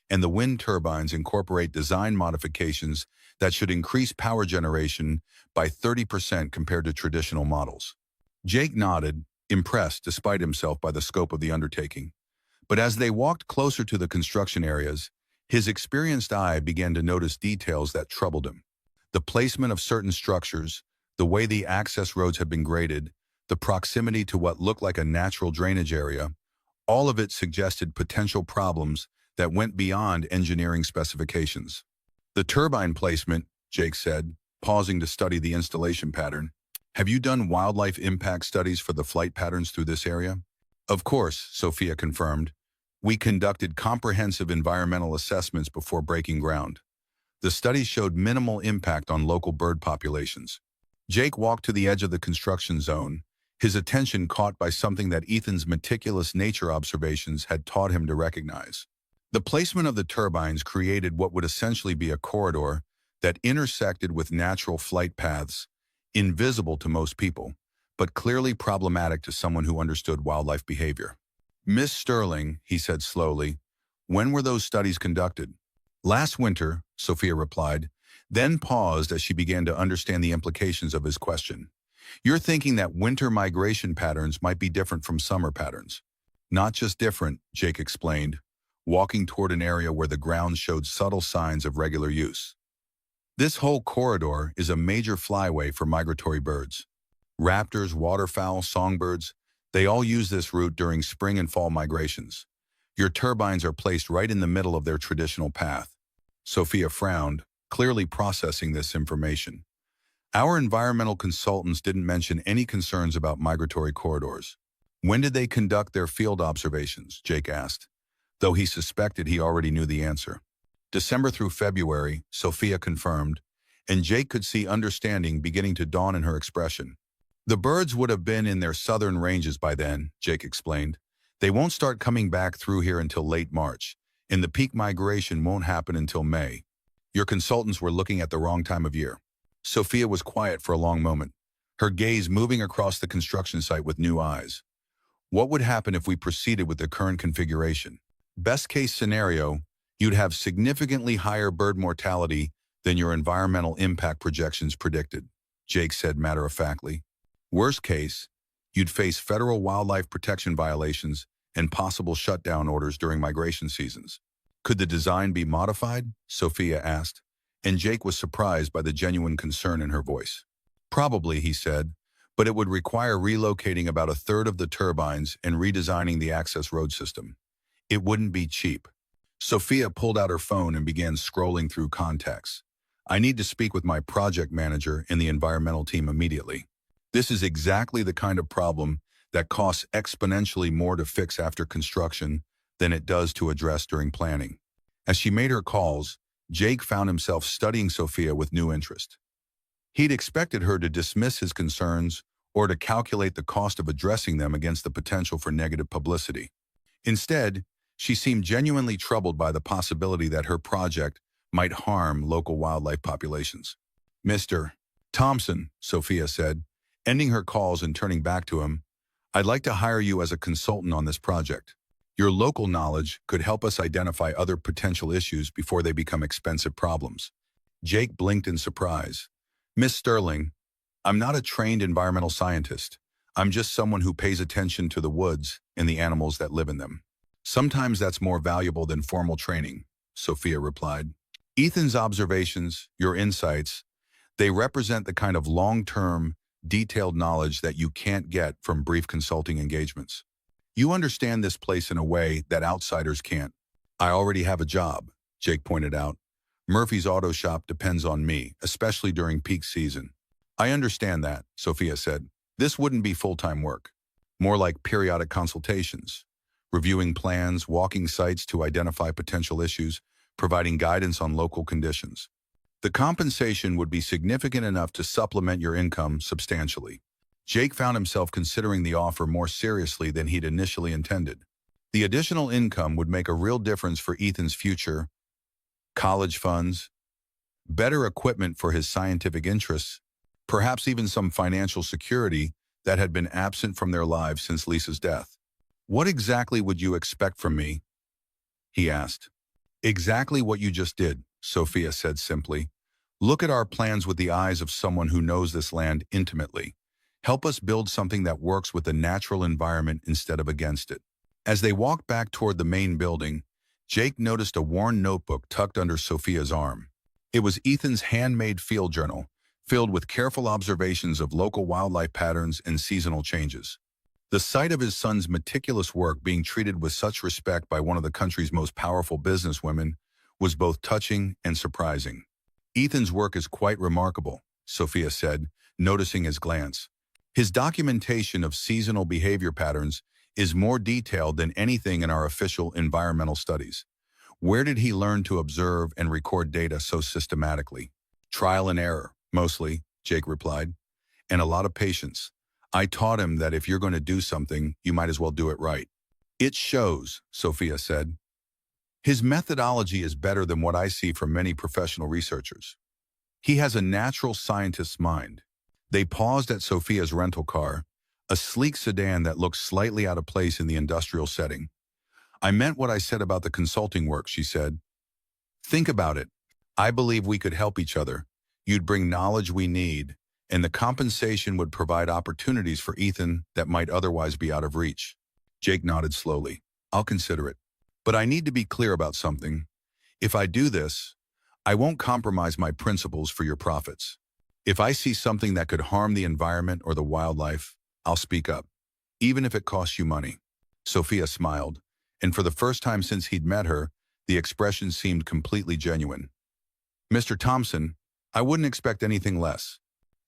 and the wind turbines incorporate design modifications that should increase power generation by 30% compared to traditional models." Jake nodded, impressed despite himself by the scope of the undertaking. But as they walked closer to the construction areas, his experienced eye began to notice details that troubled him. The placement of certain structures, the way the access roads had been graded, the proximity to what looked like a natural drainage area, all of it suggested potential problems that went beyond engineering specifications. "The turbine placement," Jake said, pausing to study the installation pattern. "Have you done wildlife impact studies for the flight patterns through this area?" "Of course," Sophia confirmed. "We conducted comprehensive environmental assessments before breaking ground. The studies showed minimal impact on local bird populations. Jake walked to the edge of the construction zone, his attention caught by something that Ethan's meticulous nature observations had taught him to recognize. The placement of the turbines created what would essentially be a corridor that intersected with natural flight paths, invisible to most people, but clearly problematic to someone who understood wildlife behavior. "Miss Sterling," he said slowly, "when were those studies conducted?" "Last winter," Sophia replied, then paused as she began to understand the implications of his question. "You're thinking that winter migration patterns might be different from summer patterns." "Not just different," Jake explained, walking toward an area where the ground showed subtle signs of regular use. "This whole corridor is a major flyway for migratory birds. Raptors, waterfowl, songbirds, they all use this route during spring and fall migrations. Your turbines are placed right in the middle of their traditional path." Sophia frowned, clearly processing this information. "Our environmental consultants didn't mention any concerns about migratory corridors." "When did they conduct their field observations?" Jake asked, though he suspected he already knew the answer. "December through February," Sophia confirmed, and Jake could see understanding beginning to dawn in her expression. "The birds would have been in their southern ranges by then," Jake explained. "They won't start coming back through here until late March, and the peak migration won't happen until May. Your consultants were looking at the wrong time of year." Sophia was quiet for a long moment, her gaze moving across the construction site with new eyes. "What would happen if we proceeded with the current configuration? Best case scenario, you'd have significantly higher bird mortality than your environmental impact projections predicted," Jake said matter-of-factly. "Worst case, you'd face federal wildlife protection violations and possible shutdown orders during migration seasons." "Could the design be modified?" Sophia asked, and Jake was surprised by the genuine concern in her voice. "Probably," he said, "but it would require relocating about a third of the turbines and redesigning the access road system. It wouldn't be cheap." Sophia pulled out her phone and began scrolling through contacts. "I need to speak with my project manager and the environmental team immediately. This is exactly the kind of problem that costs exponentially more to fix after construction than it does to address during planning." As she made her calls, Jake found himself studying Sophia with new interest. He'd expected her to dismiss his concerns or to calculate the cost of addressing them against the potential for negative publicity. Instead, she seemed genuinely troubled by the possibility that her project might harm local wildlife populations. "Mr. Thompson," Sophia said, ending her calls and turning back to him, "I'd like to hire you as a consultant on this project. Your local knowledge could help us identify other potential issues before they become expensive problems." Jake blinked in surprise. "Miss Sterling, I'm not a trained environmental scientist. I'm just someone who pays attention to the woods and the animals that live in them." "Sometimes that's more valuable than formal training," Sophia replied. "Ethan's observations, your insights, they represent the kind of long-term, detailed knowledge that you can't get from brief consulting engagements. You understand this place in a way that outsiders can't." "I already have a job," Jake pointed out. "Murphy's Auto Shop depends on me, especially during peak season." "I understand that," Sophia said. "This wouldn't be full-time work. More like periodic consultations, reviewing plans, walking sites to identify potential issues, providing guidance on local conditions. The compensation would be significant enough to supplement your income substantially." Jake found himself considering the offer more seriously than he'd initially intended. The additional income would make a real difference for Ethan's future, college funds, better equipment for his scientific interests, perhaps even some financial security that had been absent from their lives since Lisa's death. "What exactly would you expect from me?" he asked. "Exactly what you just did," Sophia said simply. "Look at our plans with the eyes of someone who knows this land intimately. Help us build something that works with the natural environment instead of against it." As they walked back toward the main building, Jake noticed a worn notebook tucked under Sophia's arm. It was Ethan's handmade field journal, filled with careful observations of local wildlife patterns and seasonal changes. The sight of his son's meticulous work being treated with such respect by one of the country's most powerful businesswomen was both touching and surprising. "Ethan's work is quite remarkable," Sophia said, noticing his glance. "His documentation of seasonal behavior patterns is more detailed than anything in our official environmental studies. Where did he learn to observe and record data so systematically? Trial and error, mostly, Jake replied, and a lot of patience. I taught him that if you're going to do something, you might as well do it right. It shows, Sophia said. His methodology is better than what I see from many professional researchers. He has a natural scientist's mind. They paused at Sophia's rental car, a sleek sedan that looked slightly out of place in the industrial setting. I meant what I said about the consulting work, she said. Think about it. I believe we could help each other. You'd bring knowledge we need, and the compensation would provide opportunities for Ethan that might otherwise be out of reach. Jake nodded slowly. I'll consider it. But I need to be clear about something. If I do this, I won't compromise my principles for your profits. If I see something that could harm the environment or the wildlife, I'll speak up, even if it costs you money. Sophia smiled, and for the first time since he'd met her, the expression seemed completely genuine. Mr. Thompson, I wouldn't expect anything less.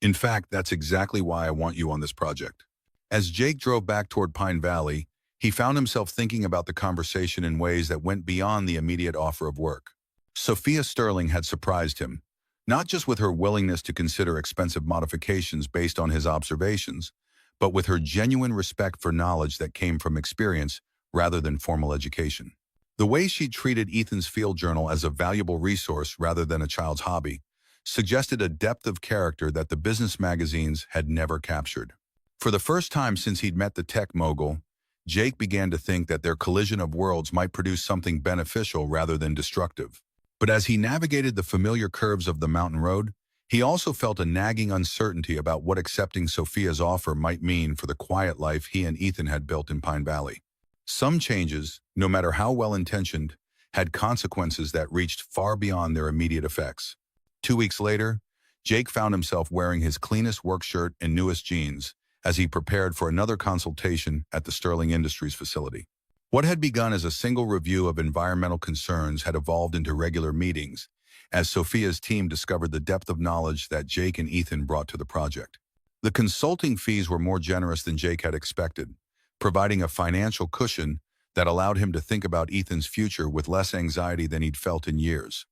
In fact, that's exactly why I want you on this project. As Jake drove back toward Pine Valley, he found himself thinking about the conversation in ways that went beyond the immediate offer of work. Sophia Sterling had surprised him, not just with her willingness to consider expensive modifications based on his observations, but with her genuine respect for knowledge that came from experience rather than formal education. The way she treated Ethan's field journal as a valuable resource rather than a child's hobby suggested a depth of character that the business magazines had never captured. For the first time since he'd met the tech mogul, Jake began to think that their collision of worlds might produce something beneficial rather than destructive. But as he navigated the familiar curves of the mountain road, he also felt a nagging uncertainty about what accepting Sophia's offer might mean for the quiet life he and Ethan had built in Pine Valley. Some changes, no matter how well-intentioned, had consequences that reached far beyond their immediate effects. 2 weeks later, Jake found himself wearing his cleanest work shirt and newest jeans as he prepared for another consultation at the Sterling Industries facility. What had begun as a single review of environmental concerns had evolved into regular meetings as Sophia's team discovered the depth of knowledge that Jake and Ethan brought to the project. The consulting fees were more generous than Jake had expected, providing a financial cushion that allowed him to think about Ethan's future with less anxiety than he'd felt in years.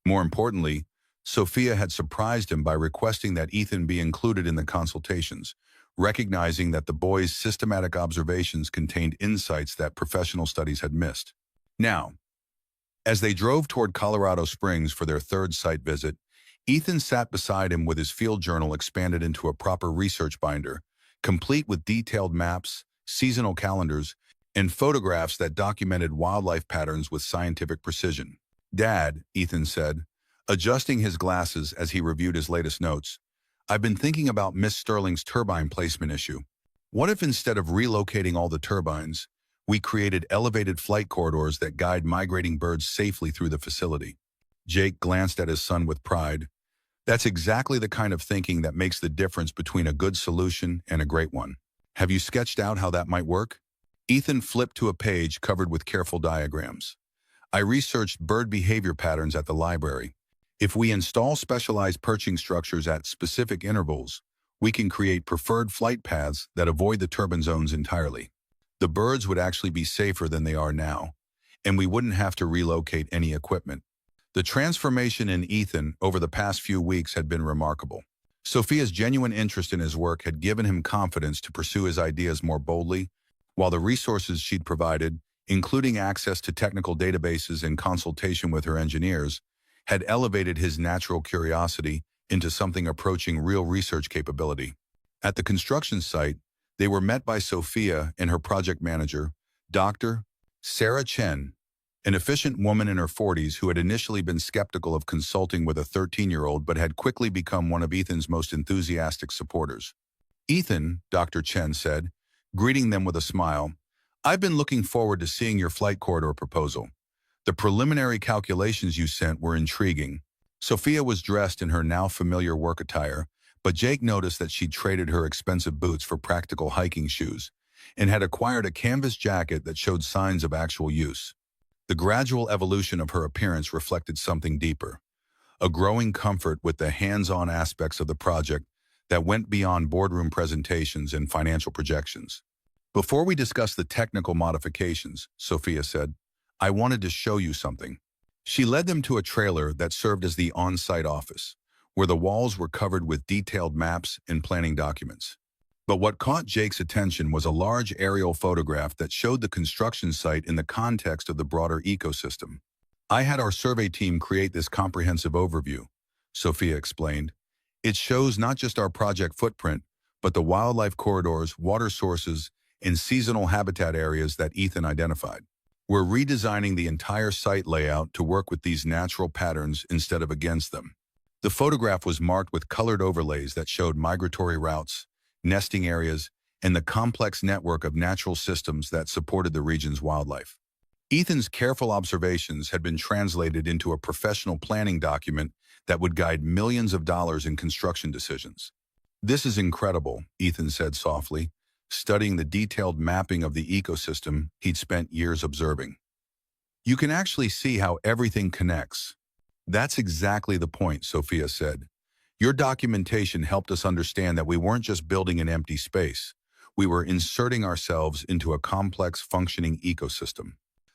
More importantly, Sophia had surprised him by requesting that Ethan be included in the consultations, recognizing that the boy's systematic observations contained insights that professional studies had missed. Now, as they drove toward Colorado Springs for their third site visit, Ethan sat beside him with his field journal expanded into a proper research binder, complete with detailed maps, seasonal calendars, and photographs that documented wildlife patterns with scientific precision. Dad, Ethan said, adjusting his glasses as he reviewed his latest notes, I've been thinking about Miss Sterling's turbine placement issue. What if instead of relocating all the turbines, we created elevated flight corridors that guide migrating birds safely through the facility? Jake glanced at his son with pride. That's exactly the kind of thinking that makes the difference between a good solution and a great one. Have you sketched out how that might work? Ethan flipped to a page covered with careful diagrams. I researched bird behavior patterns at the library. If we install specialized perching structures at specific intervals, we can create preferred flight paths that avoid the turbine zones entirely. The birds would actually be safer than they are now, and we wouldn't have to relocate any equipment. The transformation in Ethan over the past few weeks had been remarkable. Sophia's genuine interest in his work had given him confidence to pursue his ideas more boldly, while the resources she'd provided, including access to technical databases and consultation with her engineers, had elevated his natural curiosity into something approaching real research capability. At the construction site, they were met by Sophia and her project manager, Dr. Sarah Chen, an efficient woman in her 40s who had initially been skeptical of consulting with a 13-year-old but had quickly become one of Ethan's most enthusiastic supporters. Ethan, Dr. Chen said, greeting them with a smile, I've been looking forward to seeing your flight corridor proposal. The preliminary calculations you sent were intriguing. Sophia was dressed in her now familiar work attire, but Jake noticed that she'd traded her expensive boots for practical hiking shoes and had acquired a canvas jacket that showed signs of actual use. The gradual evolution of her appearance reflected something deeper, a growing comfort with the hands-on aspects of the project that went beyond boardroom presentations and financial projections. Before we discuss the technical modifications, Sophia said, I wanted to show you something. She led them to a trailer that served as the on-site office, where the walls were covered with detailed maps and planning documents. But what caught Jake's attention was a large aerial photograph that showed the construction site in the context of the broader ecosystem. I had our survey team create this comprehensive overview, Sophia explained. It shows not just our project footprint, but the wildlife corridors, water sources, and seasonal habitat areas that Ethan identified. We're redesigning the entire site layout to work with these natural patterns instead of against them. The photograph was marked with colored overlays that showed migratory routes, nesting areas, and the complex network of natural systems that supported the region's wildlife. Ethan's careful observations had been translated into a professional planning document that would guide millions of dollars in construction decisions. "This is incredible," Ethan said softly, studying the detailed mapping of the ecosystem he'd spent years observing. "You can actually see how everything connects." "That's exactly the point," Sophia said. "Your documentation helped us understand that we weren't just building an empty space. We were inserting ourselves into a complex, functioning ecosystem."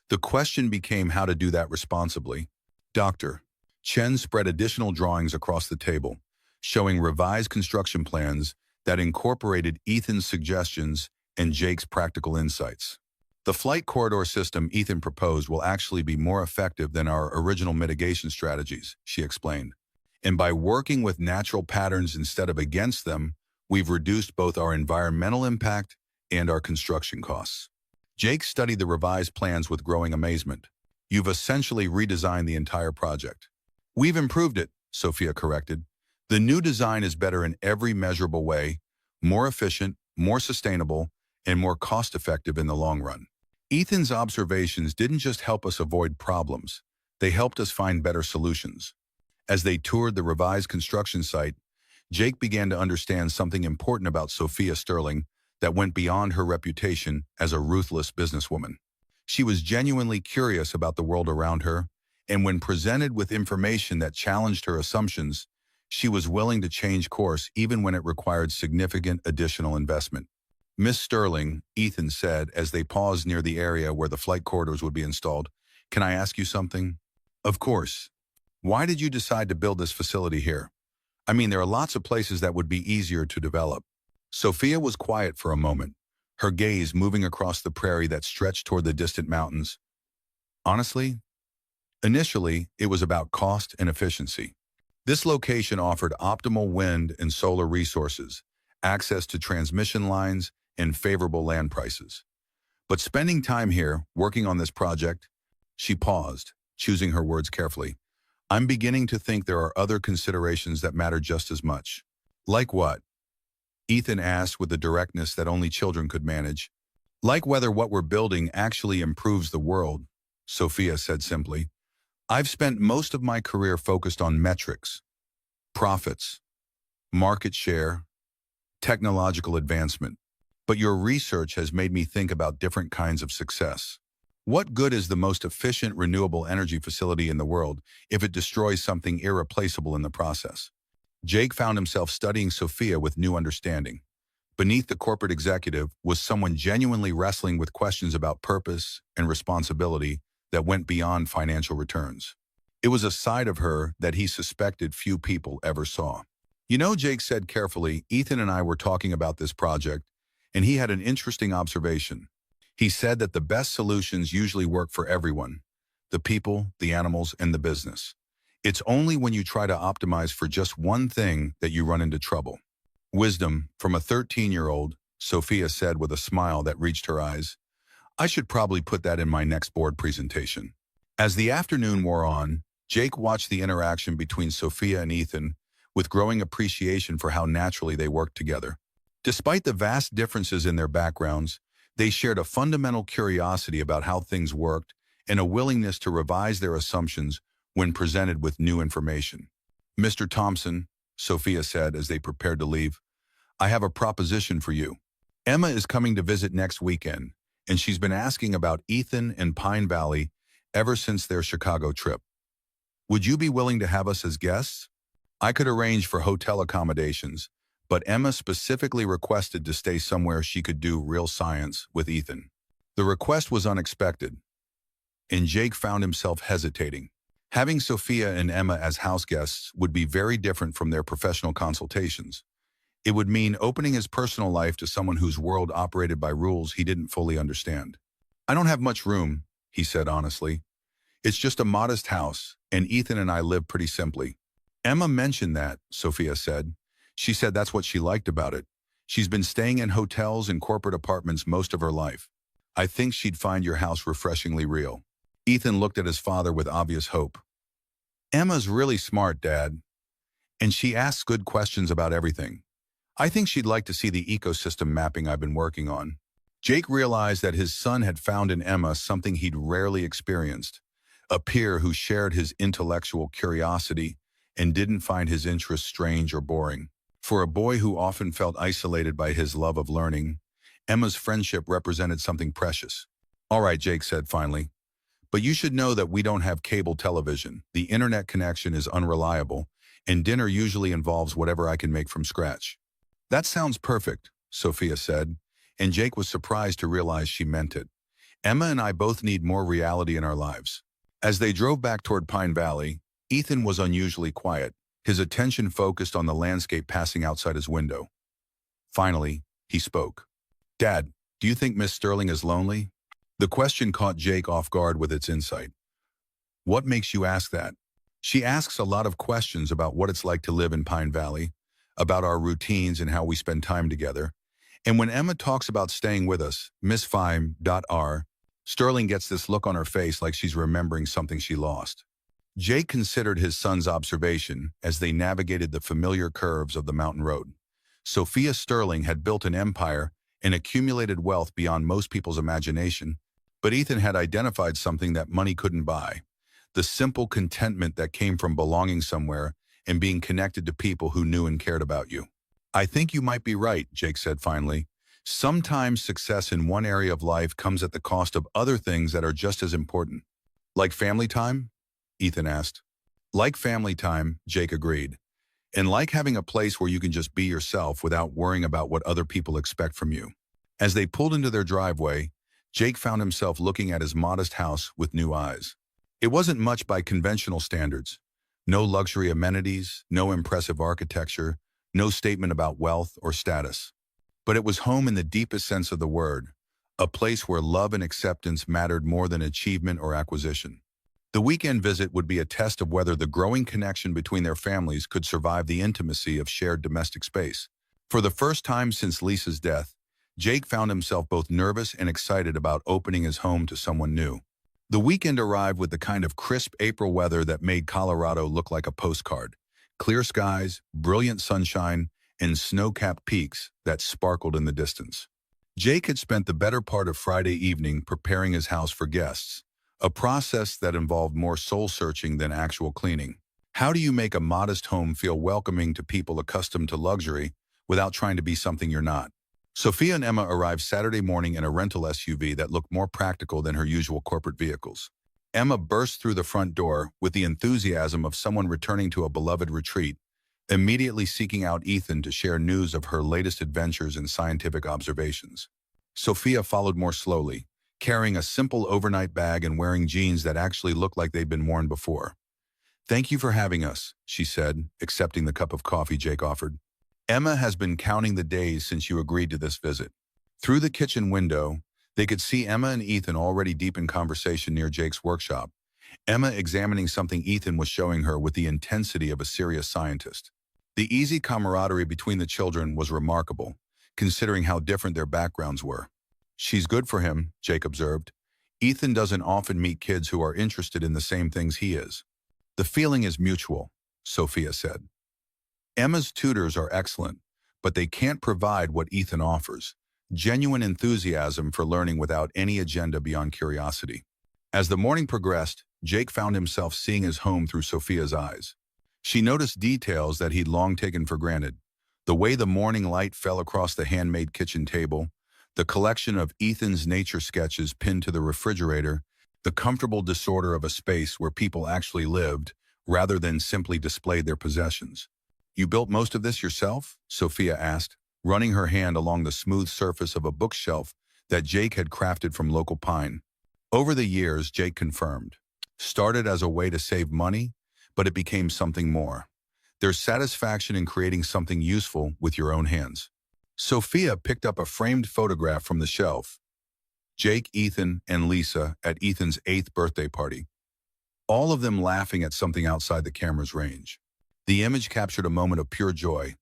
The question became how to do that responsibly. Dr. Chen spread additional drawings across the table, showing revised construction plans that incorporated Ethan's suggestions and Jake's practical insights. "The flight corridor system Ethan proposed will actually be more effective than our original mitigation strategies," she explained. "And by working with natural patterns instead of against them, we've reduced both our environmental impact and our construction costs." Jake studied the revised plans with growing amazement. "You've essentially redesigned the entire project." "We've improved it," Sophia corrected. "The new design is better in every measurable way, more efficient, more sustainable, and more cost-effective in the long run." Ethan's observations didn't just help us avoid problems, they helped us find better solutions. As they toured the revised construction site, Jake began to understand something important about Sophia Sterling that went beyond her reputation as a ruthless businesswoman. She was genuinely curious about the world around her, and when presented with information that challenged her assumptions, she was willing to change course even when it required significant additional investment. "Miss Sterling," Ethan said as they paused near the area where the flight corridors would be installed, "can I ask you something?" "Of course. Why did you decide to build this facility here? I mean, there are lots of places that would be easier to develop." Sophia was quiet for a moment, her gaze moving across the prairie that stretched toward the distant mountains. "Honestly, initially, it was about cost and efficiency. This location offered optimal wind and solar resources, access to transmission lines, and favorable land prices. But spending time here, working on this project," she paused, choosing her words carefully, "I'm beginning to think there are other considerations that matter just as much." "Like what?" Ethan asked with the directness that only children could manage. "Like whether what we're building actually improves the world," Sophia said simply. "I've spent most of my career focused on metrics, profits, market share, technological advancement. But your research has made me think about different kinds of success. What good is the most efficient renewable energy facility in the world if it destroys something irreplaceable in the process?" Jake found himself studying Sophia with new understanding. Beneath the corporate executive was someone genuinely wrestling with questions about purpose and responsibility that went beyond financial returns. It was a side of her that he suspected few people ever saw. "You know," Jake said carefully, "Ethan and I were talking about this project, and he had an interesting observation. He said that the best solutions usually work for everyone, the people, the animals, and the business. It's only when you try to optimize for just one thing that you run into trouble." "Wisdom from a 13-year-old, Sophia said with a smile that reached her eyes. "I should probably put that in my next board presentation." As the afternoon wore on, Jake watched the interaction between Sophia and Ethan with growing appreciation for how naturally they worked together. Despite the vast differences in their backgrounds, they shared a fundamental curiosity about how things worked and a willingness to revise their assumptions when presented with new information. "Mr. Thompson," Sophia said as they prepared to leave, "I have a proposition for you. Emma is coming to visit next weekend, and she's been asking about Ethan and Pine Valley ever since their Chicago trip. Would you be willing to have us as guests? I could arrange for hotel accommodations, but Emma specifically requested to stay somewhere she could do real science with Ethan." The request was unexpected, and Jake found himself hesitating. Having Sophia and Emma as house guests would be very different from their professional consultations. It would mean opening his personal life to someone whose world operated by rules he didn't fully understand. "I don't have much room," he said honestly. "It's just a modest house, and Ethan and I live pretty simply." "Emma mentioned that," Sophia said. "She said that's what she liked about it. She's been staying in hotels and corporate apartments most of her life. I think she'd find your house refreshingly real." Ethan looked at his father with obvious hope. "Emma's really smart, Dad, and she asks good questions about everything. I think she'd like to see the ecosystem mapping I've been working on." Jake realized that his son had found in Emma something he'd rarely experienced, a peer who shared his intellectual curiosity and didn't find his interests strange or boring. For a boy who often felt isolated by his love of learning, Emma's friendship represented something precious. "All right," Jake said finally, "but you should know that we don't have cable television. The internet connection is unreliable, and dinner usually involves whatever I can make from scratch." "That sounds perfect," Sophia said, and Jake was surprised to realize she meant it. "Emma and I both need more reality in our lives." As they drove back toward Pine Valley, Ethan was unusually quiet, his attention focused on the landscape passing outside his window. Finally, he spoke. "Dad, do you think Miss Sterling is lonely?" The question caught Jake off guard with its insight. "What makes you ask that?" "She asks a lot of questions about what it's like to live in Pine Valley, about our routines and how we spend time together. And when Emma talks about staying with us, Miss Fime.R, Sterling gets this look on her face like she's remembering something she lost." Jake considered his son's observation as they navigated the familiar curves of the mountain road. Sophia Sterling had built an empire and accumulated wealth beyond most people's imagination, but Ethan had identified something that money couldn't buy: the simple contentment that came from belonging somewhere and being connected to people who knew and cared about you. "I think you might be right," Jake said finally. "Sometimes success in one area of life comes at the cost of other things that are just as important." "Like family time?" Ethan asked. "Like family time," Jake agreed. "And like having a place where you can just be yourself without worrying about what other people expect from you." As they pulled into their driveway, Jake found himself looking at his modest house with new eyes. It wasn't much by conventional standards. No luxury amenities, no impressive architecture, no statement about wealth or status. But it was home in the deepest sense of the word, a place where love and acceptance mattered more than achievement or acquisition. The weekend visit would be a test of whether the growing connection between their families could survive the intimacy of shared domestic space. For the first time since Lisa's death, Jake found himself both nervous and excited about opening his home to someone new. The weekend arrived with the kind of crisp April weather that made Colorado look like a postcard. Clear skies, brilliant sunshine, and snow-capped peaks that sparkled in the distance. Jake had spent the better part of Friday evening preparing his house for guests, a process that involved more soul-searching than actual cleaning. How do you make a modest home feel welcoming to people accustomed to luxury without trying to be something you're not? Sophia and Emma arrived Saturday morning in a rental SUV that looked more practical than her usual corporate vehicles. Emma burst through the front door with the enthusiasm of someone returning to a beloved retreat, immediately seeking out Ethan to share news of her latest adventures and scientific observations. Sophia followed more slowly, carrying a simple overnight bag and wearing jeans that actually looked like they'd been worn before. "Thank you for having us," she said, accepting the cup of coffee Jake offered. "Emma has been counting the days since you agreed to this visit." Through the kitchen window, they could see Emma and Ethan already deep in conversation near Jake's workshop, Emma examining something Ethan was showing her with the intensity of a serious scientist. The easy camaraderie between the children was remarkable, considering how different their backgrounds were. "She's good for him," Jake observed. "Ethan doesn't often meet kids who are interested in the same things he is." "The feeling is mutual," Sophia said. "Emma's tutors are excellent, but they can't provide what Ethan offers: genuine enthusiasm for learning without any agenda beyond curiosity." As the morning progressed, Jake found himself seeing his home through Sophia's eyes. She noticed details that he'd long taken for granted: the way the morning light fell across the handmade kitchen table, the collection of Ethan's nature sketches pinned to the refrigerator, the comfortable disorder of a space where people actually lived rather than simply displayed their possessions. "You built most of this yourself?" Sophia asked, running her hand along the smooth surface of a bookshelf that Jake had crafted from local pine. "Over the years," Jake confirmed. Started as a way to save money, but it became something more. There's satisfaction in creating something useful with your own hands. Sophia picked up a framed photograph from the shelf. Jake, Ethan, and Lisa at Ethan's 8th birthday party. All of them laughing at something outside the camera's range. The image captured a moment of pure joy,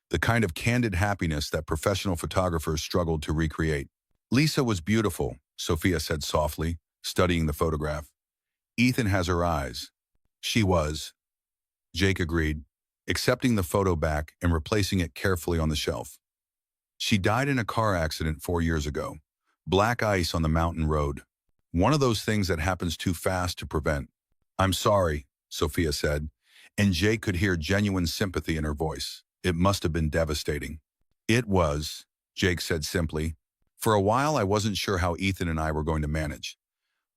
the kind of candid happiness that professional photographers struggled to recreate. Lisa was beautiful, Sophia said softly, studying the photograph. Ethan has her eyes. She was. Jake agreed, accepting the photo back and replacing it carefully on the shelf. She died in a car accident 4 years ago. Black ice on the mountain road. One of those things that happens too fast to prevent. I'm sorry, Sophia said, and Jake could hear genuine sympathy in her voice. It must have been devastating. It was, Jake said simply. For a while, I wasn't sure how Ethan and I were going to manage.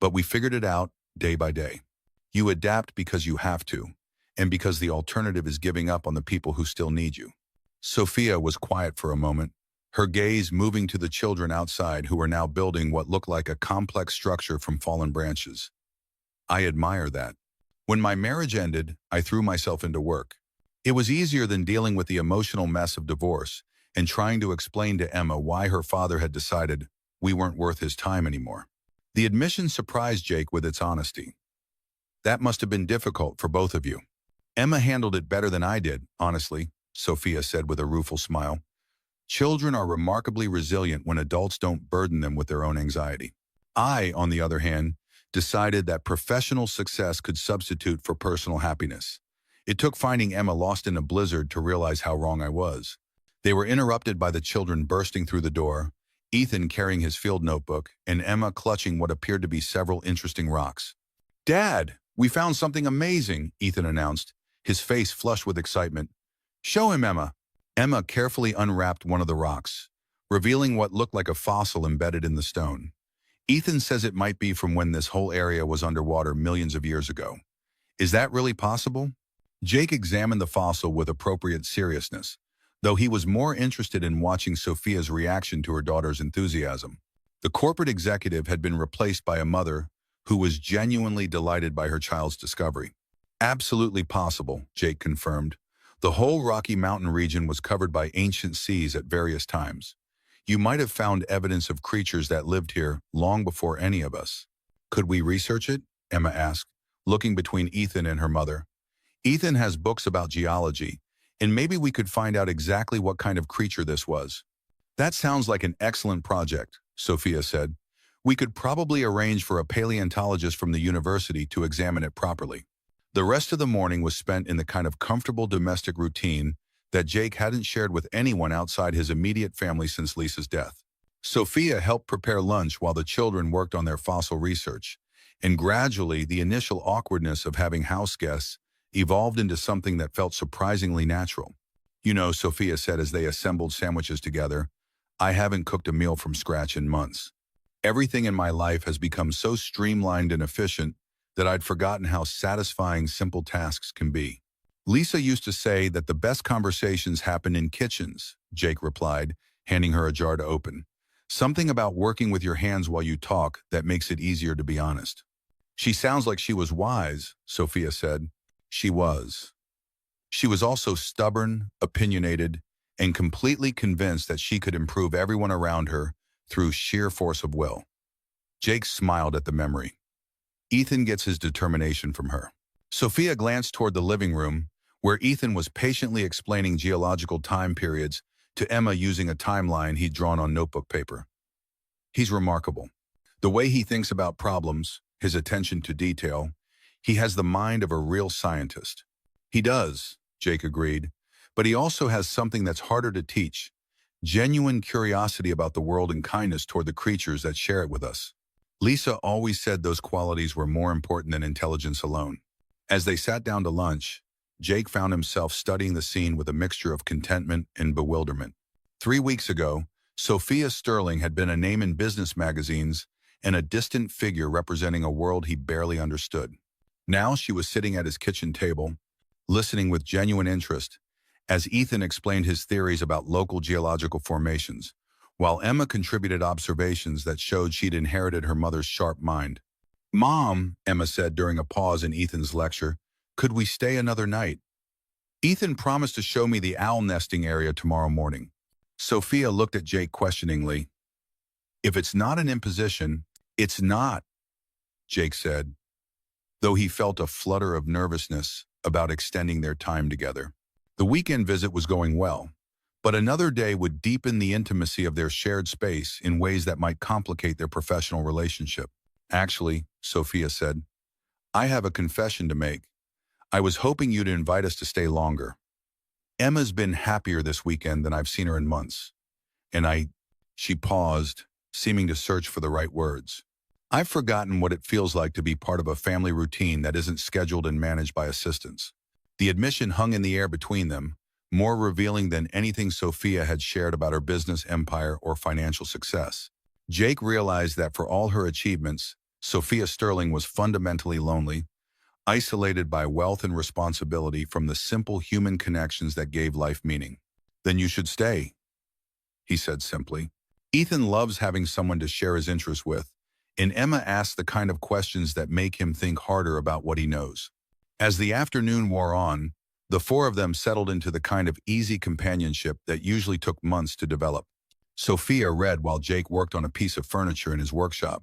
But we figured it out day by day. You adapt because you have to, and because the alternative is giving up on the people who still need you. Sophia was quiet for a moment, her gaze moving to the children outside who were now building what looked like a complex structure from fallen branches. I admire that. When my marriage ended, I threw myself into work. It was easier than dealing with the emotional mess of divorce and trying to explain to Emma why her father had decided we weren't worth his time anymore. The admission surprised Jake with its honesty. That must have been difficult for both of you. Emma handled it better than I did, honestly, Sophia said with a rueful smile. Children are remarkably resilient when adults don't burden them with their own anxiety. I, on the other hand, decided that professional success could substitute for personal happiness. It took finding Emma lost in a blizzard to realize how wrong I was. They were interrupted by the children bursting through the door, Ethan carrying his field notebook, and Emma clutching what appeared to be several interesting rocks. Dad, we found something amazing, Ethan announced, his face flushed with excitement. Show him, Emma. Emma carefully unwrapped one of the rocks, revealing what looked like a fossil embedded in the stone. Ethan says it might be from when this whole area was underwater millions of years ago. Is that really possible? Jake examined the fossil with appropriate seriousness, though he was more interested in watching Sophia's reaction to her daughter's enthusiasm. The corporate executive had been replaced by a mother who was genuinely delighted by her child's discovery. Absolutely possible, Jake confirmed. The whole Rocky Mountain region was covered by ancient seas at various times. You might have found evidence of creatures that lived here long before any of us. Could we research it? Emma asked, looking between Ethan and her mother. Ethan has books about geology, and maybe we could find out exactly what kind of creature this was. That sounds like an excellent project, Sophia said. We could probably arrange for a paleontologist from the university to examine it properly. The rest of the morning was spent in the kind of comfortable domestic routine that Jake hadn't shared with anyone outside his immediate family since Lisa's death. Sophia helped prepare lunch while the children worked on their fossil research, and gradually the initial awkwardness of having house guests evolved into something that felt surprisingly natural. You know, Sophia said as they assembled sandwiches together, I haven't cooked a meal from scratch in months. Everything in my life has become so streamlined and efficient that I'd forgotten how satisfying simple tasks can be. Lisa used to say that the best conversations happen in kitchens, Jake replied, handing her a jar to open. Something about working with your hands while you talk that makes it easier to be honest. She sounds like she was wise, Sophia said. She was. She was also stubborn, opinionated, and completely convinced that she could improve everyone around her through sheer force of will. Jake smiled at the memory. Ethan gets his determination from her. Sophia glanced toward the living room, where Ethan was patiently explaining geological time periods to Emma using a timeline he'd drawn on notebook paper. He's remarkable. The way he thinks about problems, his attention to detail, he has the mind of a real scientist. He does, Jake agreed, but he also has something that's harder to teach, genuine curiosity about the world and kindness toward the creatures that share it with us. Lisa always said those qualities were more important than intelligence alone. As they sat down to lunch, Jake found himself studying the scene with a mixture of contentment and bewilderment. 3 weeks ago, Sophia Sterling had been a name in business magazines and a distant figure representing a world he barely understood. Now she was sitting at his kitchen table, listening with genuine interest, as Ethan explained his theories about local geological formations, while Emma contributed observations that showed she'd inherited her mother's sharp mind. Mom, Emma said during a pause in Ethan's lecture, could we stay another night? Ethan promised to show me the owl nesting area tomorrow morning. Sophia looked at Jake questioningly. If it's not an imposition, it's not, Jake said, though he felt a flutter of nervousness about extending their time together. The weekend visit was going well, but another day would deepen the intimacy of their shared space in ways that might complicate their professional relationship. Actually, Sophia said, I have a confession to make. I was hoping you'd invite us to stay longer. Emma's been happier this weekend than I've seen her in months. And she paused, seeming to search for the right words. I've forgotten what it feels like to be part of a family routine that isn't scheduled and managed by assistants. The admission hung in the air between them, more revealing than anything Sophia had shared about her business empire or financial success. Jake realized that for all her achievements, Sophia Sterling was fundamentally lonely, isolated by wealth and responsibility from the simple human connections that gave life meaning. Then you should stay, he said simply. Ethan loves having someone to share his interests with, and Emma asks the kind of questions that make him think harder about what he knows. As the afternoon wore on, the four of them settled into the kind of easy companionship that usually took months to develop. Sophia read while Jake worked on a piece of furniture in his workshop,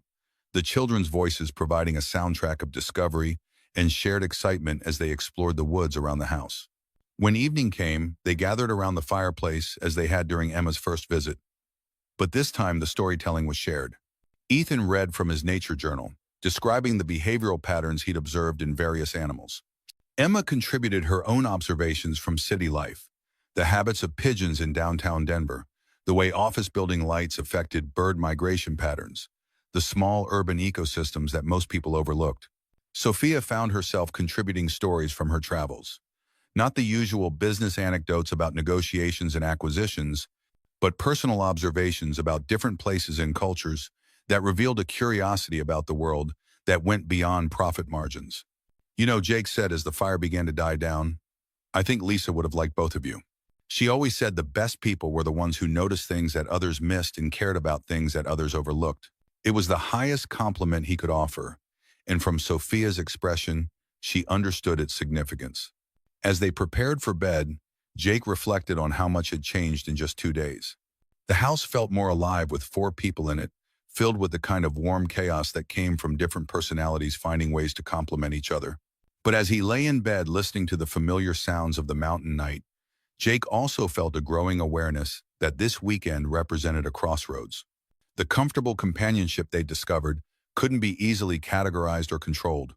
the children's voices providing a soundtrack of discovery and shared excitement as they explored the woods around the house. When evening came, they gathered around the fireplace as they had during Emma's first visit. But this time the storytelling was shared. Ethan read from his nature journal, describing the behavioral patterns he'd observed in various animals. Emma contributed her own observations from city life, the habits of pigeons in downtown Denver, the way office building lights affected bird migration patterns, the small urban ecosystems that most people overlooked. Sophia found herself contributing stories from her travels. Not the usual business anecdotes about negotiations and acquisitions, but personal observations about different places and cultures that revealed a curiosity about the world that went beyond profit margins. You know, Jake said as the fire began to die down, I think Lisa would have liked both of you. She always said the best people were the ones who noticed things that others missed and cared about things that others overlooked. It was the highest compliment he could offer, and from Sophia's expression, she understood its significance. As they prepared for bed, Jake reflected on how much had changed in just 2 days. The house felt more alive with 4 people in it, filled with the kind of warm chaos that came from different personalities finding ways to complement each other. But as he lay in bed listening to the familiar sounds of the mountain night, Jake also felt a growing awareness that this weekend represented a crossroads. The comfortable companionship they discovered couldn't be easily categorized or controlled.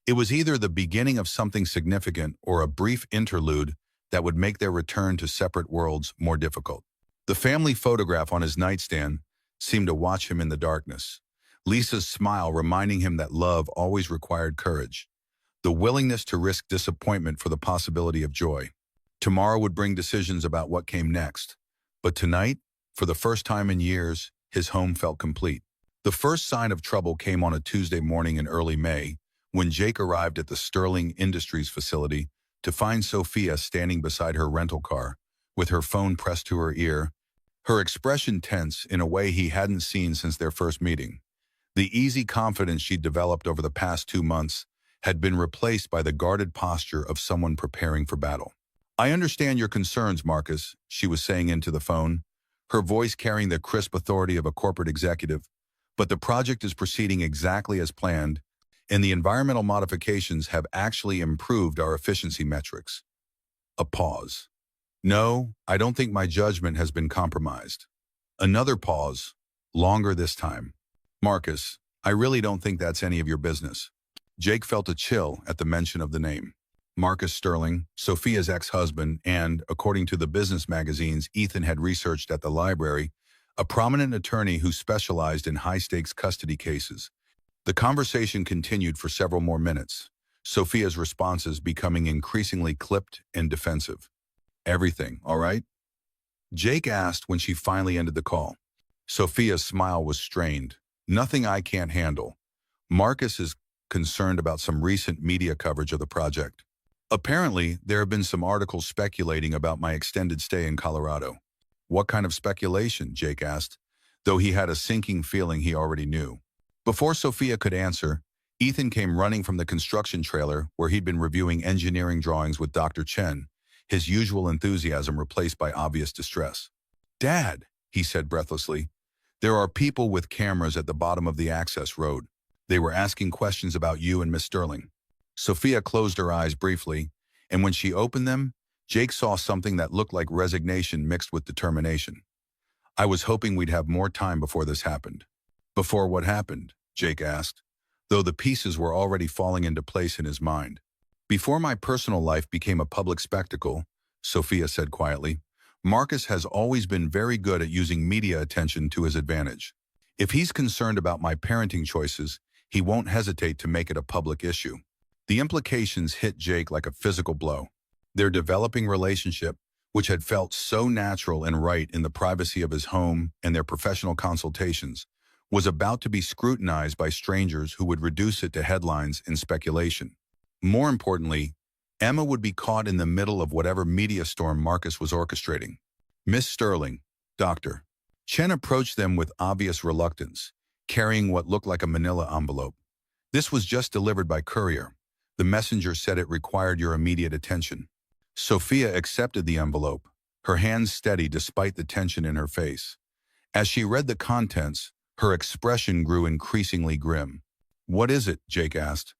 It was either the beginning of something significant or a brief interlude that would make their return to separate worlds more difficult. The family photograph on his nightstand seemed to watch him in the darkness, Lisa's smile reminding him that love always required courage, the willingness to risk disappointment for the possibility of joy. Tomorrow would bring decisions about what came next, but tonight, for the first time in years, his home felt complete. The first sign of trouble came on a Tuesday morning in early May, when Jake arrived at the Sterling Industries facility to find Sophia standing beside her rental car, with her phone pressed to her ear, her expression tense in a way he hadn't seen since their first meeting. The easy confidence she'd developed over the past 2 months had been replaced by the guarded posture of someone preparing for battle. I understand your concerns, Marcus, she was saying into the phone, her voice carrying the crisp authority of a corporate executive, but the project is proceeding exactly as planned, and the environmental modifications have actually improved our efficiency metrics. A pause. No, I don't think my judgment has been compromised. Another pause, longer this time. Marcus, I really don't think that's any of your business. Jake felt a chill at the mention of the name. Marcus Sterling, Sophia's ex-husband, and, according to the business magazines Ethan had researched at the library, a prominent attorney who specialized in high-stakes custody cases. The conversation continued for several more minutes, Sophia's responses becoming increasingly clipped and defensive. Everything, all right? Jake asked when she finally ended the call. Sophia's smile was strained. Nothing I can't handle. Marcus is concerned about some recent media coverage of the project. Apparently, there have been some articles speculating about my extended stay in Colorado. What kind of speculation? Jake asked, though he had a sinking feeling he already knew. Before Sophia could answer, Ethan came running from the construction trailer where he'd been reviewing engineering drawings with Dr. Chen, his usual enthusiasm replaced by obvious distress. "Dad," he said breathlessly, "there are people with cameras at the bottom of the access road. They were asking questions about you and Miss Sterling." Sophia closed her eyes briefly, and when she opened them, Jake saw something that looked like resignation mixed with determination. "I was hoping we'd have more time before this happened." "Before what happened?" Jake asked, though the pieces were already falling into place in his mind. "Before my personal life became a public spectacle," Sophia said quietly, "Marcus has always been very good at using media attention to his advantage. If he's concerned about my parenting choices, he won't hesitate to make it a public issue." The implications hit Jake like a physical blow. Their developing relationship, which had felt so natural and right in the privacy of his home and their professional consultations, was about to be scrutinized by strangers who would reduce it to headlines and speculation. More importantly, Emma would be caught in the middle of whatever media storm Marcus was orchestrating. "Miss Sterling, Doctor." Chen approached them with obvious reluctance, carrying what looked like a manila envelope. "This was just delivered by courier. The messenger said it required your immediate attention." Sophia accepted the envelope, her hands steady despite the tension in her face. As she read the contents, her expression grew increasingly grim. "What is it?" Jake asked.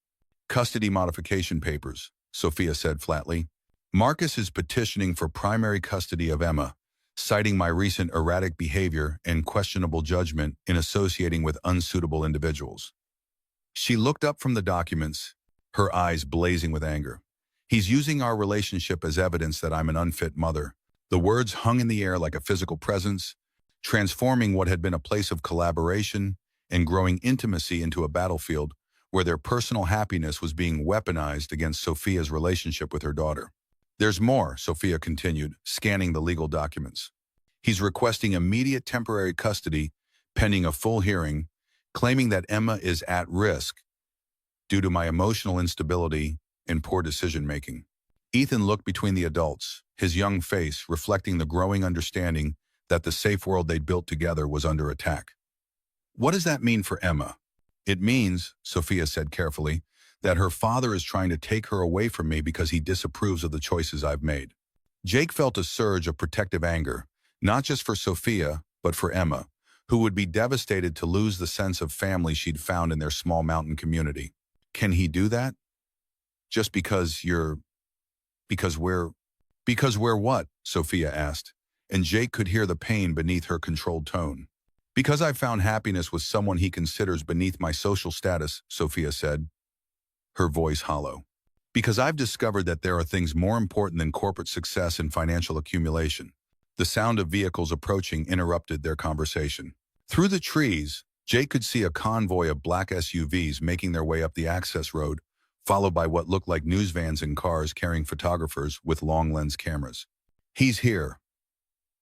"Custody modification papers," Sophia said flatly. "Marcus is petitioning for primary custody of Emma, citing my recent erratic behavior and questionable judgment in associating with unsuitable individuals." She looked up from the documents, her eyes blazing with anger. "He's using our relationship as evidence that I'm an unfit mother." The words hung in the air like a physical presence, transforming what had been a place of collaboration and growing intimacy into a battlefield where their personal happiness was being weaponized against Sophia's relationship with her daughter. "There's more," Sophia continued, scanning the legal documents. "He's requesting immediate temporary custody pending a full hearing, claiming that Emma is at risk due to my emotional instability and poor decision-making." Ethan looked between the adults, his young face reflecting the growing understanding that the safe world they'd built together was under attack. "What does that mean for Emma?" "It means," Sophia said carefully, "that her father is trying to take her away from me because he disapproves of the choices I've made." Jake felt a surge of protective anger, not just for Sophia, but for Emma, who would be devastated to lose the sense of family she'd found in their small mountain community. "Can he do that? Just because we're what?" Sophia asked, and Jake could hear the pain beneath her controlled tone. "Because I've found happiness with someone he considers beneath my social status," Sophia said, her voice hollow. "Because I've discovered that there are things more important than corporate success and financial accumulation." The sound of vehicles approaching interrupted their conversation. Through the trees, Jake could see a convoy of black SUVs making their way up the access road, followed by what looked like news vans and cars carrying photographers with long-lens cameras. "He's here,"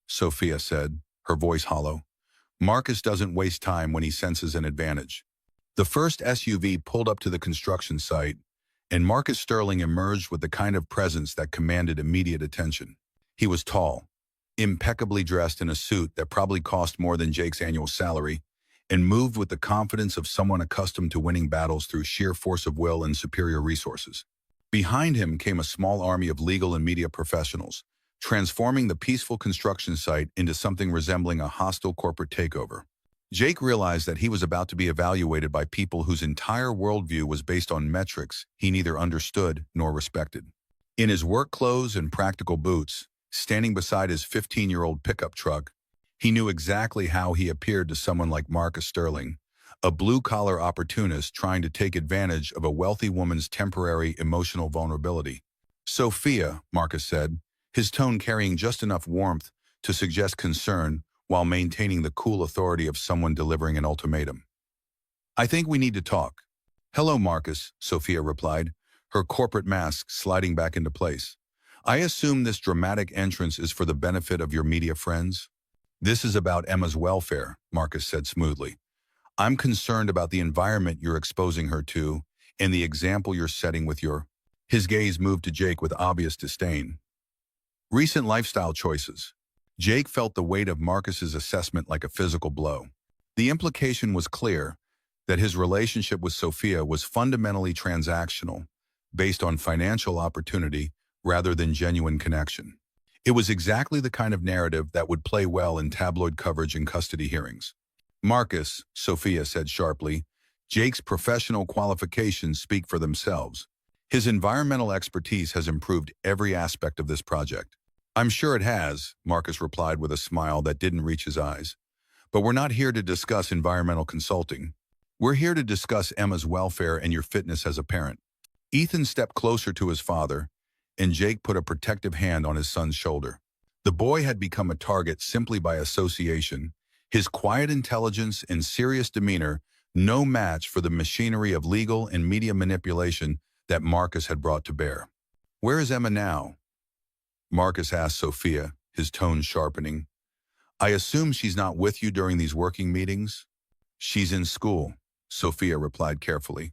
Sophia said, her voice hollow. "Marcus doesn't waste time when he senses an advantage." The first SUV pulled up to the construction site, and Marcus Sterling emerged with the kind of presence that commanded immediate attention. He was tall, impeccably dressed in a suit that probably cost more than Jake's annual salary, and moved with the confidence of someone accustomed to winning battles through sheer force of will and superior resources. Behind him came a small army of legal and media professionals, transforming the peaceful construction site into something resembling a hostile corporate takeover. Jake realized that he was about to be evaluated by people whose entire worldview was based on metrics he neither understood nor respected. In his work clothes and practical boots, standing beside his 15-year-old pickup truck, he knew exactly how he appeared to someone like Marcus Sterling, a blue-collar opportunist trying to take advantage of a wealthy woman's temporary emotional vulnerability. "Sophia," Marcus said, his tone carrying just enough warmth to suggest concern while maintaining the cool authority of someone delivering an ultimatum. "I think we need to talk." "Hello, Marcus," Sophia replied, her corporate mask sliding back into place. "I assume this dramatic entrance is for the benefit of your media friends?" "This is about Emma's welfare," Marcus said smoothly. "I'm concerned about the environment you're exposing her to and the example you're setting with your—" His gaze moved to Jake with obvious disdain. "Recent lifestyle choices." Jake felt the weight of Marcus's assessment like a physical blow. The implication was clear. that his relationship with Sophia was fundamentally transactional, based on financial opportunity rather than genuine connection. It was exactly the kind of narrative that would play well in tabloid coverage and custody hearings. Marcus, Sophia said sharply, Jake's professional qualifications speak for themselves. His environmental expertise has improved every aspect of this project. I'm sure it has, Marcus replied with a smile that didn't reach his eyes. But we're not here to discuss environmental consulting. We're here to discuss Emma's welfare and your fitness as a parent. Ethan stepped closer to his father, and Jake put a protective hand on his son's shoulder. The boy had become a target simply by association, his quiet intelligence and serious demeanor no match for the machinery of legal and media manipulation that Marcus had brought to bear. Where is Emma now? Marcus asked Sophia, his tone sharpening. I assume she's not with you during these working meetings? She's in school, Sophia replied carefully.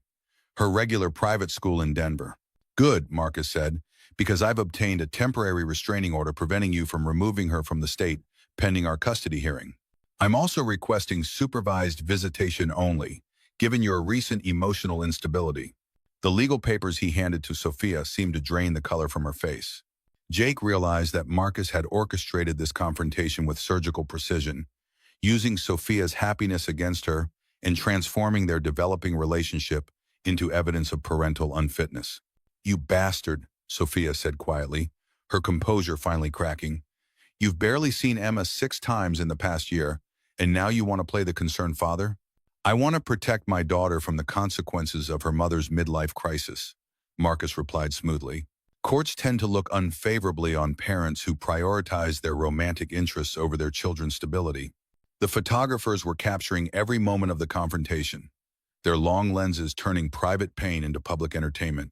Her regular private school in Denver. Good, Marcus said, because I've obtained a temporary restraining order preventing you from removing her from the state pending our custody hearing. I'm also requesting supervised visitation only, given your recent emotional instability. The legal papers he handed to Sophia seemed to drain the color from her face. Jake realized that Marcus had orchestrated this confrontation with surgical precision, using Sophia's happiness against her and transforming their developing relationship into evidence of parental unfitness. You bastard, Sophia said quietly, her composure finally cracking. You've barely seen Emma 6 times in the past year, and now you want to play the concerned father? I want to protect my daughter from the consequences of her mother's midlife crisis, Marcus replied smoothly. Courts tend to look unfavorably on parents who prioritize their romantic interests over their children's stability. The photographers were capturing every moment of the confrontation, their long lenses turning private pain into public entertainment.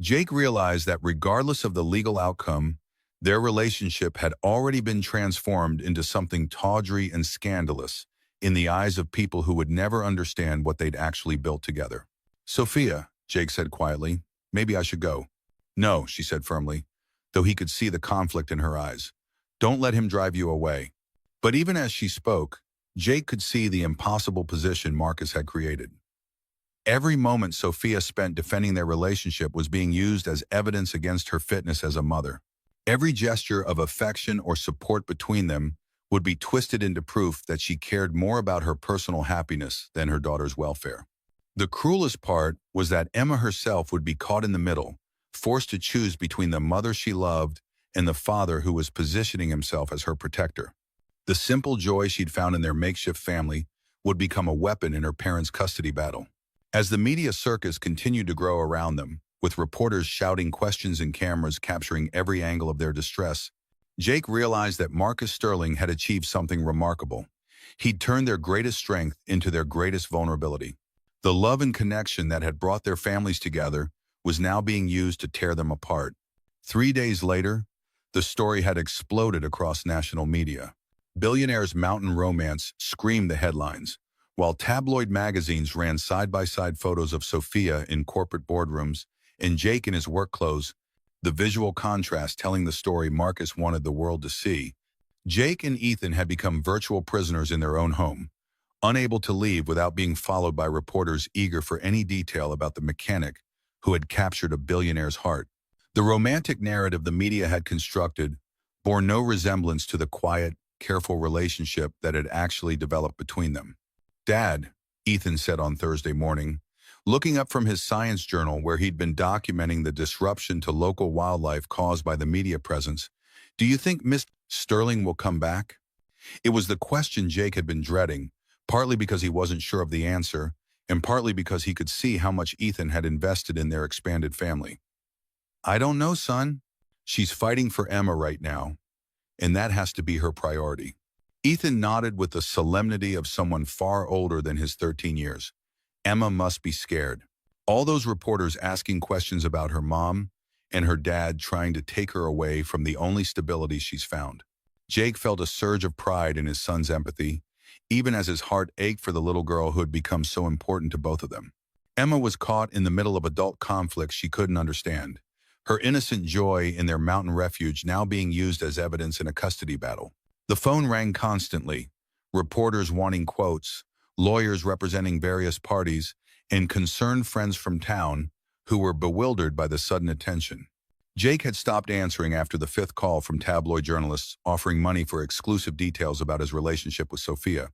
Jake realized that regardless of the legal outcome, their relationship had already been transformed into something tawdry and scandalous in the eyes of people who would never understand what they'd actually built together. Sophia, Jake said quietly, maybe I should go. No, she said firmly, though he could see the conflict in her eyes. Don't let him drive you away. But even as she spoke, Jake could see the impossible position Marcus had created. Every moment Sophia spent defending their relationship was being used as evidence against her fitness as a mother. Every gesture of affection or support between them would be twisted into proof that she cared more about her personal happiness than her daughter's welfare. The cruelest part was that Emma herself would be caught in the middle, forced to choose between the mother she loved and the father who was positioning himself as her protector. The simple joy she'd found in their makeshift family would become a weapon in her parents' custody battle. As the media circus continued to grow around them, with reporters shouting questions and cameras capturing every angle of their distress, Jake realized that Marcus Sterling had achieved something remarkable. He'd turned their greatest strength into their greatest vulnerability. The love and connection that had brought their families together was now being used to tear them apart. 3 days later, the story had exploded across national media. Billionaire's mountain romance screamed the headlines, while tabloid magazines ran side-by-side photos of Sophia in corporate boardrooms and Jake in his work clothes, the visual contrast telling the story Marcus wanted the world to see. Jake and Ethan had become virtual prisoners in their own home, unable to leave without being followed by reporters eager for any detail about the mechanic who had captured a billionaire's heart. The romantic narrative the media had constructed bore no resemblance to the quiet, careful relationship that had actually developed between them. Dad, Ethan said on Thursday morning, looking up from his science journal where he'd been documenting the disruption to local wildlife caused by the media presence, do you think Miss Sterling will come back? It was the question Jake had been dreading, partly because he wasn't sure of the answer, and partly because he could see how much Ethan had invested in their expanded family. I don't know, son. She's fighting for Emma right now, and that has to be her priority. Ethan nodded with the solemnity of someone far older than his 13 years. Emma must be scared. All those reporters asking questions about her mom and her dad trying to take her away from the only stability she's found. Jake felt a surge of pride in his son's empathy, even as his heart ached for the little girl who had become so important to both of them. Emma was caught in the middle of adult conflicts she couldn't understand, her innocent joy in their mountain refuge now being used as evidence in a custody battle. The phone rang constantly, reporters wanting quotes, lawyers representing various parties, and concerned friends from town who were bewildered by the sudden attention. Jake had stopped answering after the fifth call from tabloid journalists offering money for exclusive details about his relationship with Sophia.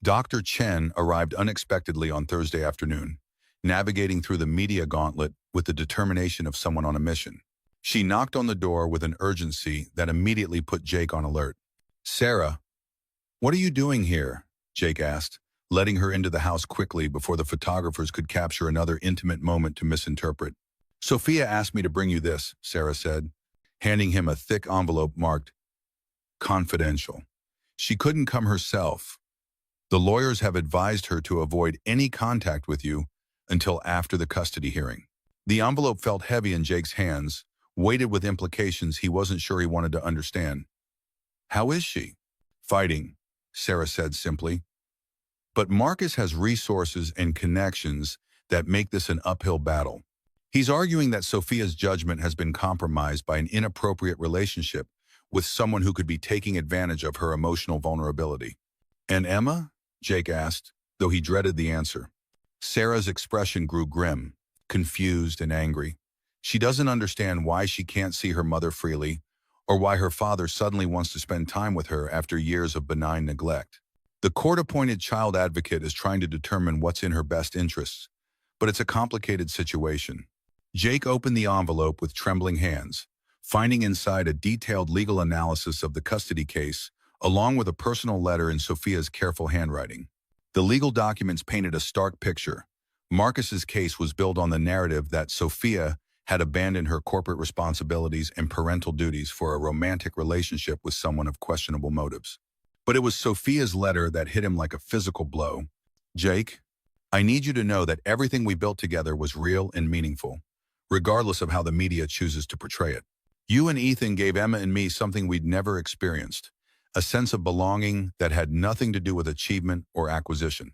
Dr. Chen arrived unexpectedly on Thursday afternoon, navigating through the media gauntlet with the determination of someone on a mission. She knocked on the door with an urgency that immediately put Jake on alert. "Sarah, what are you doing here?" Jake asked, letting her into the house quickly before the photographers could capture another intimate moment to misinterpret. "Sophia asked me to bring you this," Sarah said, handing him a thick envelope marked confidential. "She couldn't come herself. The lawyers have advised her to avoid any contact with you until after the custody hearing." The envelope felt heavy in Jake's hands, weighted with implications he wasn't sure he wanted to understand. "How is she?" "Fighting," Sarah said simply. "But Marcus has resources and connections that make this an uphill battle. He's arguing that Sophia's judgment has been compromised by an inappropriate relationship with someone who could be taking advantage of her emotional vulnerability." "And Emma?" Jake asked, though he dreaded the answer. Sarah's expression grew grim, confused and angry. She doesn't understand why she can't see her mother freely, or why her father suddenly wants to spend time with her after years of benign neglect. The court-appointed child advocate is trying to determine what's in her best interests, but it's a complicated situation. Jake opened the envelope with trembling hands, finding inside a detailed legal analysis of the custody case, along with a personal letter in Sophia's careful handwriting. The legal documents painted a stark picture. Marcus's case was built on the narrative that Sophia had abandoned her corporate responsibilities and parental duties for a romantic relationship with someone of questionable motives. But it was Sophia's letter that hit him like a physical blow. "Jake, I need you to know that everything we built together was real and meaningful, regardless of how the media chooses to portray it. You and Ethan gave Emma and me something we'd never experienced, a sense of belonging that had nothing to do with achievement or acquisition.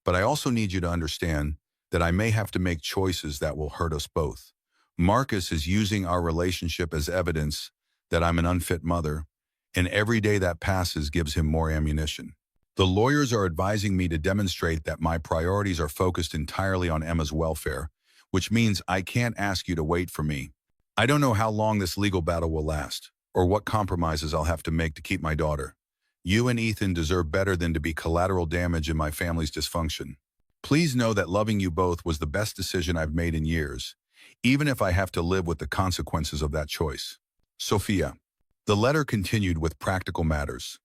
But I also need you to understand that I may have to make choices that will hurt us both. Marcus is using our relationship as evidence that I'm an unfit mother, and every day that passes gives him more ammunition. The lawyers are advising me to demonstrate that my priorities are focused entirely on Emma's welfare, which means I can't ask you to wait for me. I don't know how long this legal battle will last, or what compromises I'll have to make to keep my daughter. You and Ethan deserve better than to be collateral damage in my family's dysfunction. Please know that loving you both was the best decision I've made in years, even if I have to live with the consequences of that choice. Sophia." The letter continued with practical matters: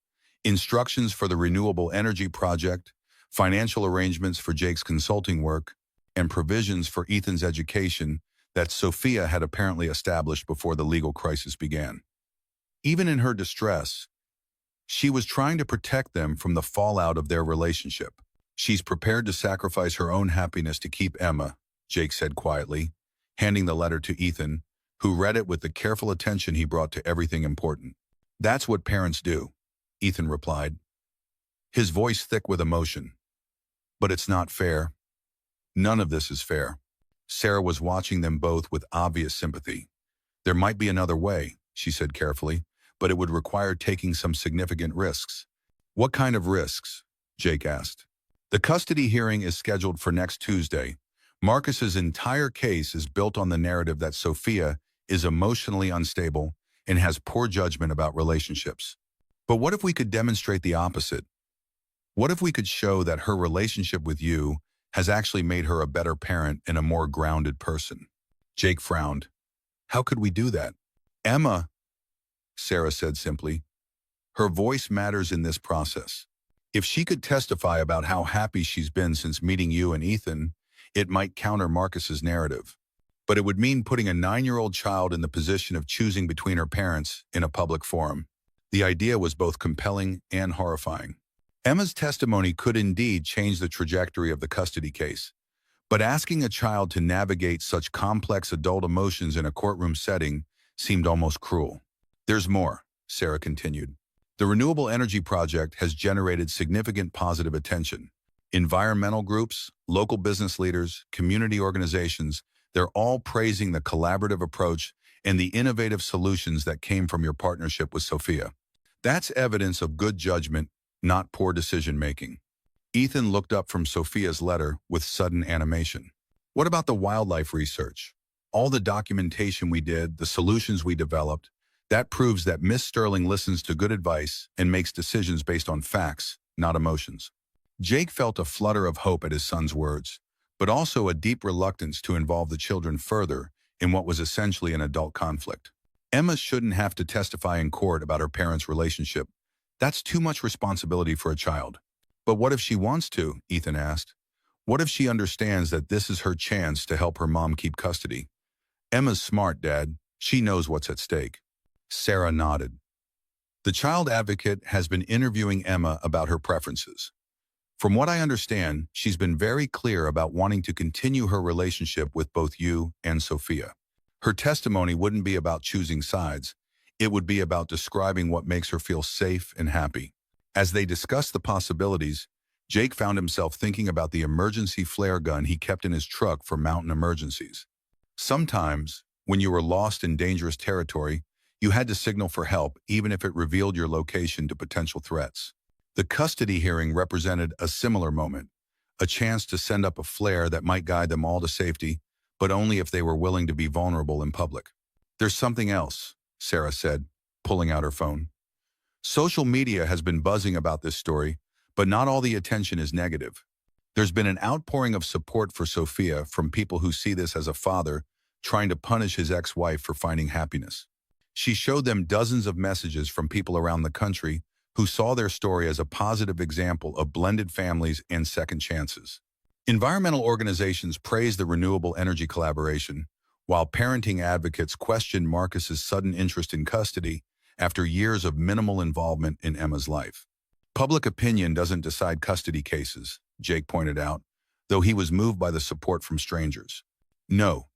instructions for the renewable energy project, financial arrangements for Jake's consulting work, and provisions for Ethan's education that Sophia had apparently established before the legal crisis began. Even in her distress, she was trying to protect them from the fallout of their relationship. "She's prepared to sacrifice her own happiness to keep Emma," Jake said quietly, handing the letter to Ethan, who read it with the careful attention he brought to everything important. "That's what parents do," Ethan replied, his voice thick with emotion. "But it's not fair. None of this is fair." Sarah was watching them both with obvious sympathy. "There might be another way," she said carefully, "but it would require taking some significant risks." "What kind of risks?" Jake asked. "The custody hearing is scheduled for next Tuesday. Marcus's entire case is built on the narrative that Sophia is emotionally unstable and has poor judgment about relationships. But what if we could demonstrate the opposite? What if we could show that her relationship with you has actually made her a better parent and a more grounded person?" Jake frowned. "How could we do that?" "Emma," Sarah said simply, "her voice matters in this process. If she could testify about how happy she's been since meeting you and Ethan, it might counter Marcus's narrative. But it would mean putting a 9-year-old child in the position of choosing between her parents in a public forum." The idea was both compelling and horrifying. Emma's testimony could indeed change the trajectory of the custody case, but asking a child to navigate such complex adult emotions in a courtroom setting seemed almost cruel. "There's more," Sarah continued. "The renewable energy project has generated significant positive attention. Environmental groups, local business leaders, community organizations, they're all praising the collaborative approach and the innovative solutions that came from your partnership with Sophia. That's evidence of good judgment, not poor decision-making. Ethan looked up from Sophia's letter with sudden animation. What about the wildlife research? All the documentation we did, the solutions we developed, that proves that Miss Sterling listens to good advice and makes decisions based on facts, not emotions. Jake felt a flutter of hope at his son's words, but also a deep reluctance to involve the children further in what was essentially an adult conflict. Emma shouldn't have to testify in court about her parents' relationship. That's too much responsibility for a child. But what if she wants to? Ethan asked. What if she understands that this is her chance to help her mom keep custody? Emma's smart, Dad. She knows what's at stake. Sarah nodded. The child advocate has been interviewing Emma about her preferences. From what I understand, she's been very clear about wanting to continue her relationship with both you and Sophia. Her testimony wouldn't be about choosing sides. It would be about describing what makes her feel safe and happy. As they discussed the possibilities, Jake found himself thinking about the emergency flare gun he kept in his truck for mountain emergencies. Sometimes, when you were lost in dangerous territory, you had to signal for help even if it revealed your location to potential threats. The custody hearing represented a similar moment, a chance to send up a flare that might guide them all to safety, but only if they were willing to be vulnerable in public. There's something else, Sarah said, pulling out her phone. Social media has been buzzing about this story, but not all the attention is negative. There's been an outpouring of support for Sophia from people who see this as a father trying to punish his ex-wife for finding happiness. She showed them dozens of messages from people around the country who saw their story as a positive example of blended families and second chances. Environmental organizations praised the renewable energy collaboration, while parenting advocates questioned Marcus's sudden interest in custody after years of minimal involvement in Emma's life. Public opinion doesn't decide custody cases, Jake pointed out, though he was moved by the support from strangers. No,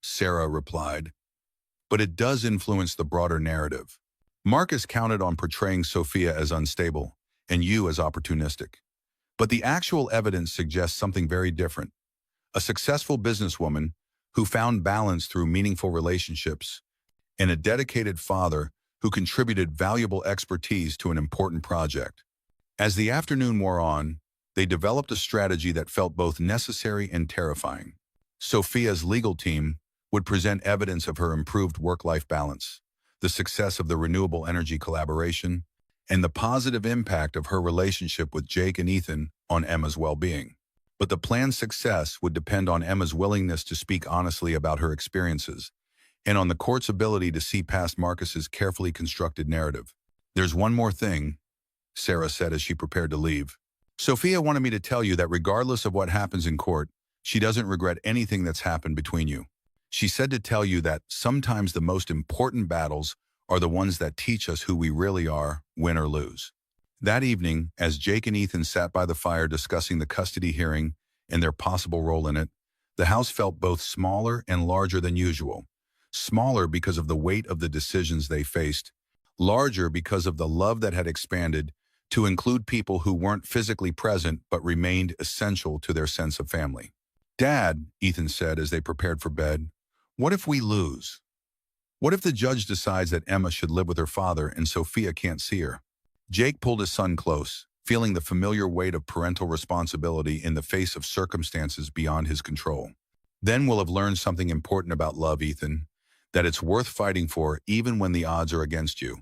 Sarah replied, but it does influence the broader narrative. Marcus counted on portraying Sophia as unstable and you as opportunistic. But the actual evidence suggests something very different. A successful businesswoman who found balance through meaningful relationships and a dedicated father who contributed valuable expertise to an important project. As the afternoon wore on, they developed a strategy that felt both necessary and terrifying. Sophia's legal team would present evidence of her improved work-life balance, the success of the renewable energy collaboration, and the positive impact of her relationship with Jake and Ethan on Emma's well-being. But the plan's success would depend on Emma's willingness to speak honestly about her experiences, and on the court's ability to see past Marcus's carefully constructed narrative. There's one more thing, Sarah said as she prepared to leave. Sophia wanted me to tell you that regardless of what happens in court, she doesn't regret anything that's happened between you. She said to tell you that sometimes the most important battles are the ones that teach us who we really are, win or lose. That evening, as Jake and Ethan sat by the fire discussing the custody hearing and their possible role in it, the house felt both smaller and larger than usual. Smaller because of the weight of the decisions they faced, larger because of the love that had expanded to include people who weren't physically present but remained essential to their sense of family. Dad, Ethan said as they prepared for bed, what if we lose? What if the judge decides that Emma should live with her father and Sophia can't see her? Jake pulled his son close, feeling the familiar weight of parental responsibility in the face of circumstances beyond his control. Then we'll have learned something important about love, Ethan, that it's worth fighting for even when the odds are against you,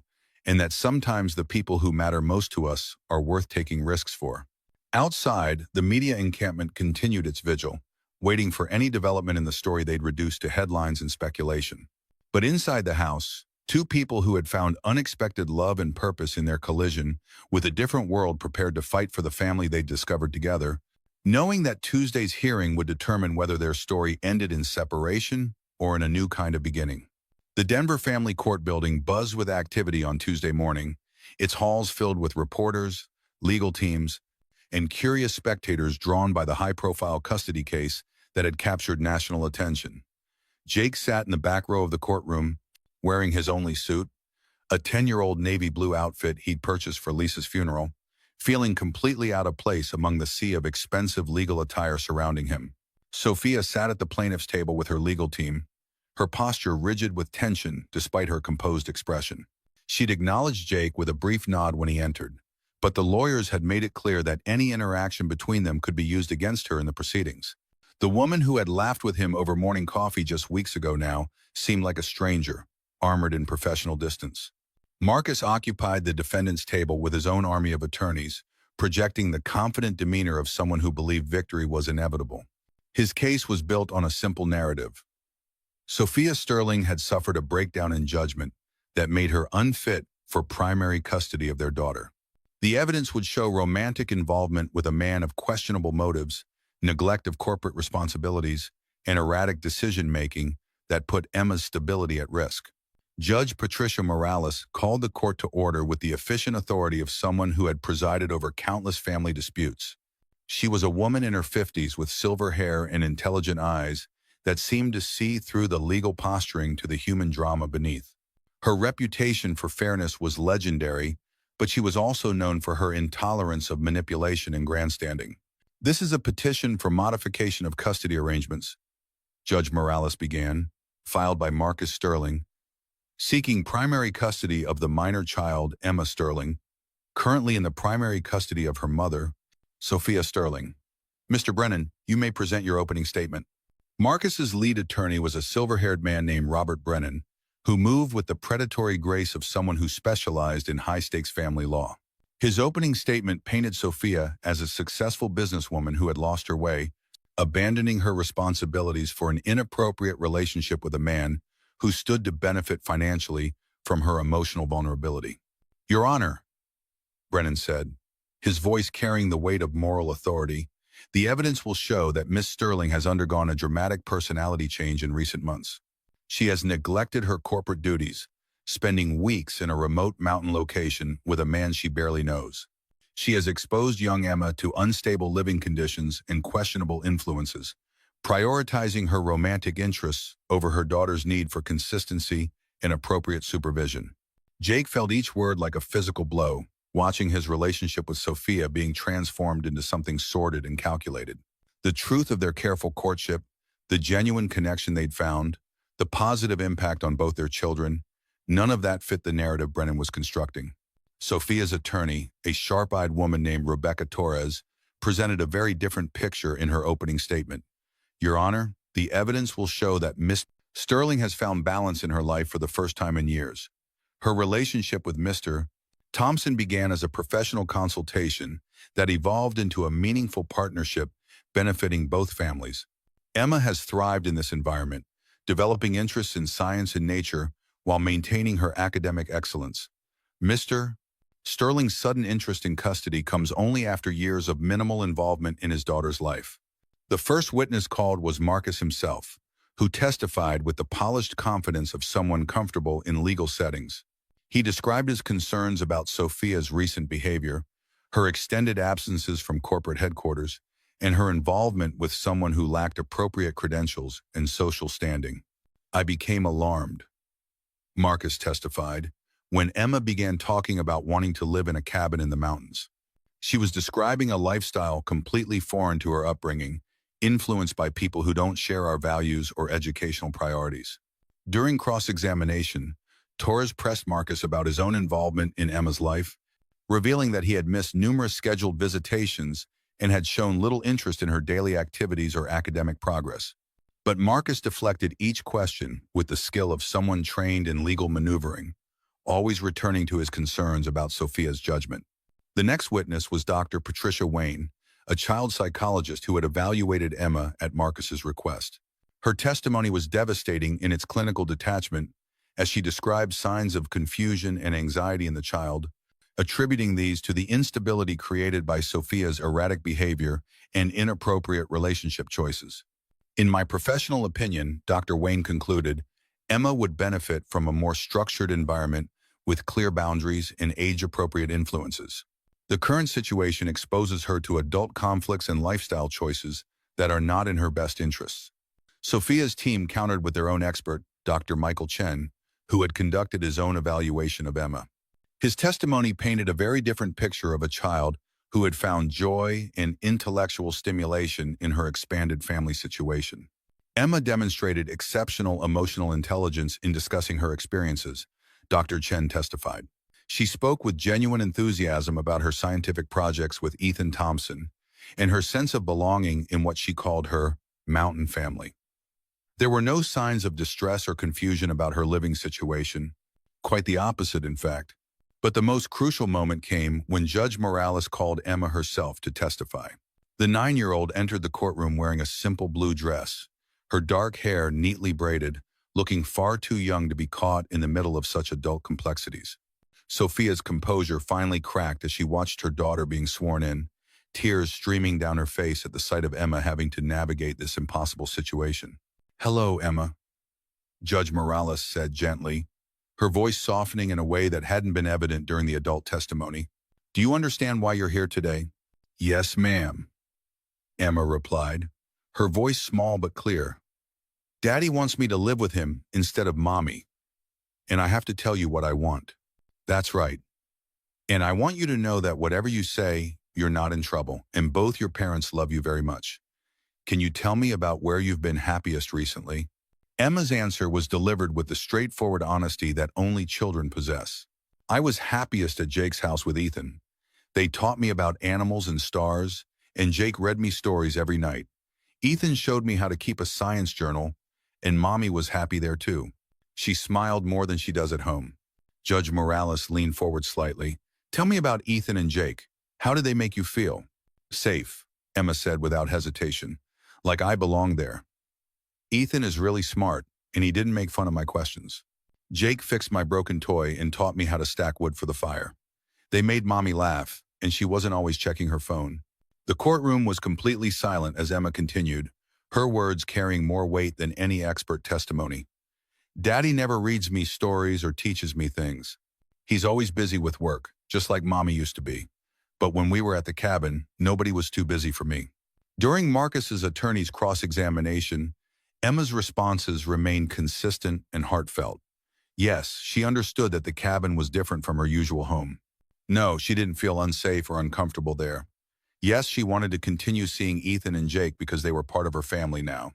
and that sometimes the people who matter most to us are worth taking risks for. Outside, the media encampment continued its vigil, waiting for any development in the story they'd reduce to headlines and speculation. But inside the house, two people who had found unexpected love and purpose in their collision with a different world prepared to fight for the family they'd discovered together, knowing that Tuesday's hearing would determine whether their story ended in separation or in a new kind of beginning. The Denver Family Court building buzzed with activity on Tuesday morning, its halls filled with reporters, legal teams, and curious spectators drawn by the high-profile custody case that had captured national attention. Jake sat in the back row of the courtroom, wearing his only suit, a 10-year-old navy blue outfit he'd purchased for Lisa's funeral, feeling completely out of place among the sea of expensive legal attire surrounding him. Sophia sat at the plaintiff's table with her legal team, her posture rigid with tension despite her composed expression. She'd acknowledged Jake with a brief nod when he entered, but the lawyers had made it clear that any interaction between them could be used against her in the proceedings. The woman who had laughed with him over morning coffee just weeks ago now seemed like a stranger, armored in professional distance. Marcus occupied the defendant's table with his own army of attorneys, projecting the confident demeanor of someone who believed victory was inevitable. His case was built on a simple narrative. Sophia Sterling had suffered a breakdown in judgment that made her unfit for primary custody of their daughter. The evidence would show romantic involvement with a man of questionable motives, neglect of corporate responsibilities, and erratic decision-making that put Emma's stability at risk. Judge Patricia Morales called the court to order with the efficient authority of someone who had presided over countless family disputes. She was a woman in her 50s with silver hair and intelligent eyes that seemed to see through the legal posturing to the human drama beneath. Her reputation for fairness was legendary, but she was also known for her intolerance of manipulation and grandstanding. "This is a petition for modification of custody arrangements," Judge Morales began, filed by Marcus Sterling, seeking primary custody of the minor child Emma Sterling, currently in the primary custody of her mother, Sophia Sterling. "Mr. Brennan, you may present your opening statement." Marcus's lead attorney was a silver-haired man named Robert Brennan, who moved with the predatory grace of someone who specialized in high-stakes family law. His opening statement painted Sophia as a successful businesswoman who had lost her way, abandoning her responsibilities for an inappropriate relationship with a man who stood to benefit financially from her emotional vulnerability. "Your Honor," Brennan said, his voice carrying the weight of moral authority, "the evidence will show that Miss Sterling has undergone a dramatic personality change in recent months. She has neglected her corporate duties, spending weeks in a remote mountain location with a man she barely knows. She has exposed young Emma to unstable living conditions and questionable influences, prioritizing her romantic interests over her daughter's need for consistency and appropriate supervision." Jake felt each word like a physical blow, watching his relationship with Sophia being transformed into something sordid and calculated. The truth of their careful courtship, the genuine connection they'd found, the positive impact on both their children, none of that fit the narrative Brennan was constructing. Sophia's attorney, a sharp-eyed woman named Rebecca Torres, presented a very different picture in her opening statement. "Your Honor, the evidence will show that Miss Sterling has found balance in her life for the first time in years. Her relationship with Mr. Thompson began as a professional consultation that evolved into a meaningful partnership benefiting both families. Emma has thrived in this environment, developing interests in science and nature while maintaining her academic excellence. Mr. Sterling's sudden interest in custody comes only after years of minimal involvement in his daughter's life." The first witness called was Marcus himself, who testified with the polished confidence of someone comfortable in legal settings. He described his concerns about Sophia's recent behavior, her extended absences from corporate headquarters, and her involvement with someone who lacked appropriate credentials and social standing. "I became alarmed," Marcus testified, "when Emma began talking about wanting to live in a cabin in the mountains. She was describing a lifestyle completely foreign to her upbringing, influenced by people who don't share our values or educational priorities." During cross-examination, Torres pressed Marcus about his own involvement in Emma's life, revealing that he had missed numerous scheduled visitations and had shown little interest in her daily activities or academic progress. But Marcus deflected each question with the skill of someone trained in legal maneuvering, always returning to his concerns about Sophia's judgment. The next witness was Dr. Patricia Wayne, a child psychologist who had evaluated Emma at Marcus's request. Her testimony was devastating in its clinical detachment as she described signs of confusion and anxiety in the child, attributing these to the instability created by Sophia's erratic behavior and inappropriate relationship choices. "In my professional opinion," Dr. Wayne concluded, "Emma would benefit from a more structured environment with clear boundaries and age-appropriate influences. The current situation exposes her to adult conflicts and lifestyle choices that are not in her best interests." Sophia's team countered with their own expert, Dr. Michael Chen, who had conducted his own evaluation of Emma. His testimony painted a very different picture of a child who had found joy and intellectual stimulation in her expanded family situation. Emma demonstrated exceptional emotional intelligence in discussing her experiences, Dr. Chen testified. She spoke with genuine enthusiasm about her scientific projects with Ethan Thompson and her sense of belonging in what she called her mountain family. There were no signs of distress or confusion about her living situation. Quite the opposite, in fact. But the most crucial moment came when Judge Morales called Emma herself to testify. The 9-year-old entered the courtroom wearing a simple blue dress, her dark hair neatly braided, looking far too young to be caught in the middle of such adult complexities. Sophia's composure finally cracked as she watched her daughter being sworn in, tears streaming down her face at the sight of Emma having to navigate this impossible situation. "Hello, Emma," Judge Morales said gently, her voice softening in a way that hadn't been evident during the adult testimony. "Do you understand why you're here today?" "Yes, ma'am," Emma replied, her voice small but clear. "Daddy wants me to live with him instead of Mommy, and I have to tell you what I want." "That's right. And I want you to know that whatever you say, you're not in trouble, and both your parents love you very much. Can you tell me about where you've been happiest recently?" Emma's answer was delivered with the straightforward honesty that only children possess. "I was happiest at Jake's house with Ethan. They taught me about animals and stars, and Jake read me stories every night. Ethan showed me how to keep a science journal, and Mommy was happy there too. She smiled more than she does at home." Judge Morales leaned forward slightly. "Tell me about Ethan and Jake. How did they make you feel?" "Safe," Emma said without hesitation. "Like I belong there. Ethan is really smart, and he didn't make fun of my questions. Jake fixed my broken toy and taught me how to stack wood for the fire. They made Mommy laugh, and she wasn't always checking her phone." The courtroom was completely silent as Emma continued, her words carrying more weight than any expert testimony. "Daddy never reads me stories or teaches me things. He's always busy with work, just like Mommy used to be. But when we were at the cabin, nobody was too busy for me." During Marcus's attorney's cross-examination, Emma's responses remained consistent and heartfelt. Yes, she understood that the cabin was different from her usual home. No, she didn't feel unsafe or uncomfortable there. Yes, she wanted to continue seeing Ethan and Jake because they were part of her family now.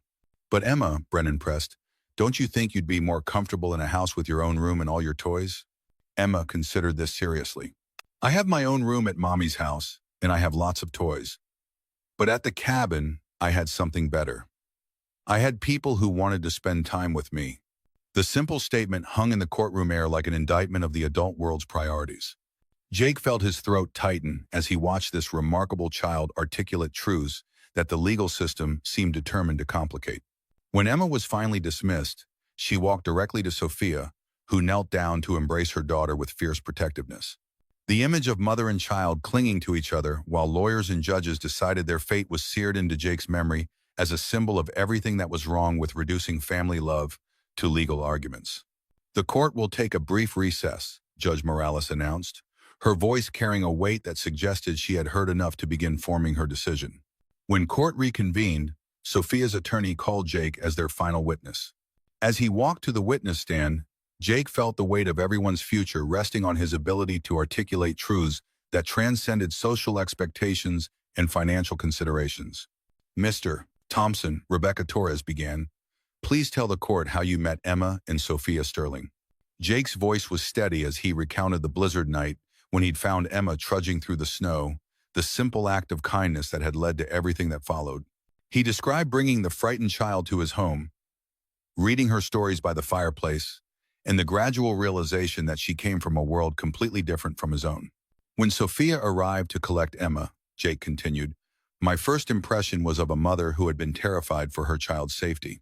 "But Emma," Brennan pressed, "don't you think you'd be more comfortable in a house with your own room and all your toys?" Emma considered this seriously. "I have my own room at Mommy's house, and I have lots of toys. But at the cabin, I had something better. I had people who wanted to spend time with me." The simple statement hung in the courtroom air like an indictment of the adult world's priorities. Jake felt his throat tighten as he watched this remarkable child articulate truths that the legal system seemed determined to complicate. When Emma was finally dismissed, she walked directly to Sophia, who knelt down to embrace her daughter with fierce protectiveness. The image of mother and child clinging to each other while lawyers and judges decided their fate was seared into Jake's memory as a symbol of everything that was wrong with reducing family love to legal arguments. "The court will take a brief recess," Judge Morales announced, her voice carrying a weight that suggested she had heard enough to begin forming her decision. When court reconvened, Sophia's attorney called Jake as their final witness. As he walked to the witness stand, Jake felt the weight of everyone's future resting on his ability to articulate truths that transcended social expectations and financial considerations. "Mr. Thompson," Rebecca Torres began, "please tell the court how you met Emma and Sophia Sterling." Jake's voice was steady as he recounted the blizzard night when he'd found Emma trudging through the snow, the simple act of kindness that had led to everything that followed. He described bringing the frightened child to his home, reading her stories by the fireplace, and the gradual realization that she came from a world completely different from his own. "When Sophia arrived to collect Emma," Jake continued, "my first impression was of a mother who had been terrified for her child's safety.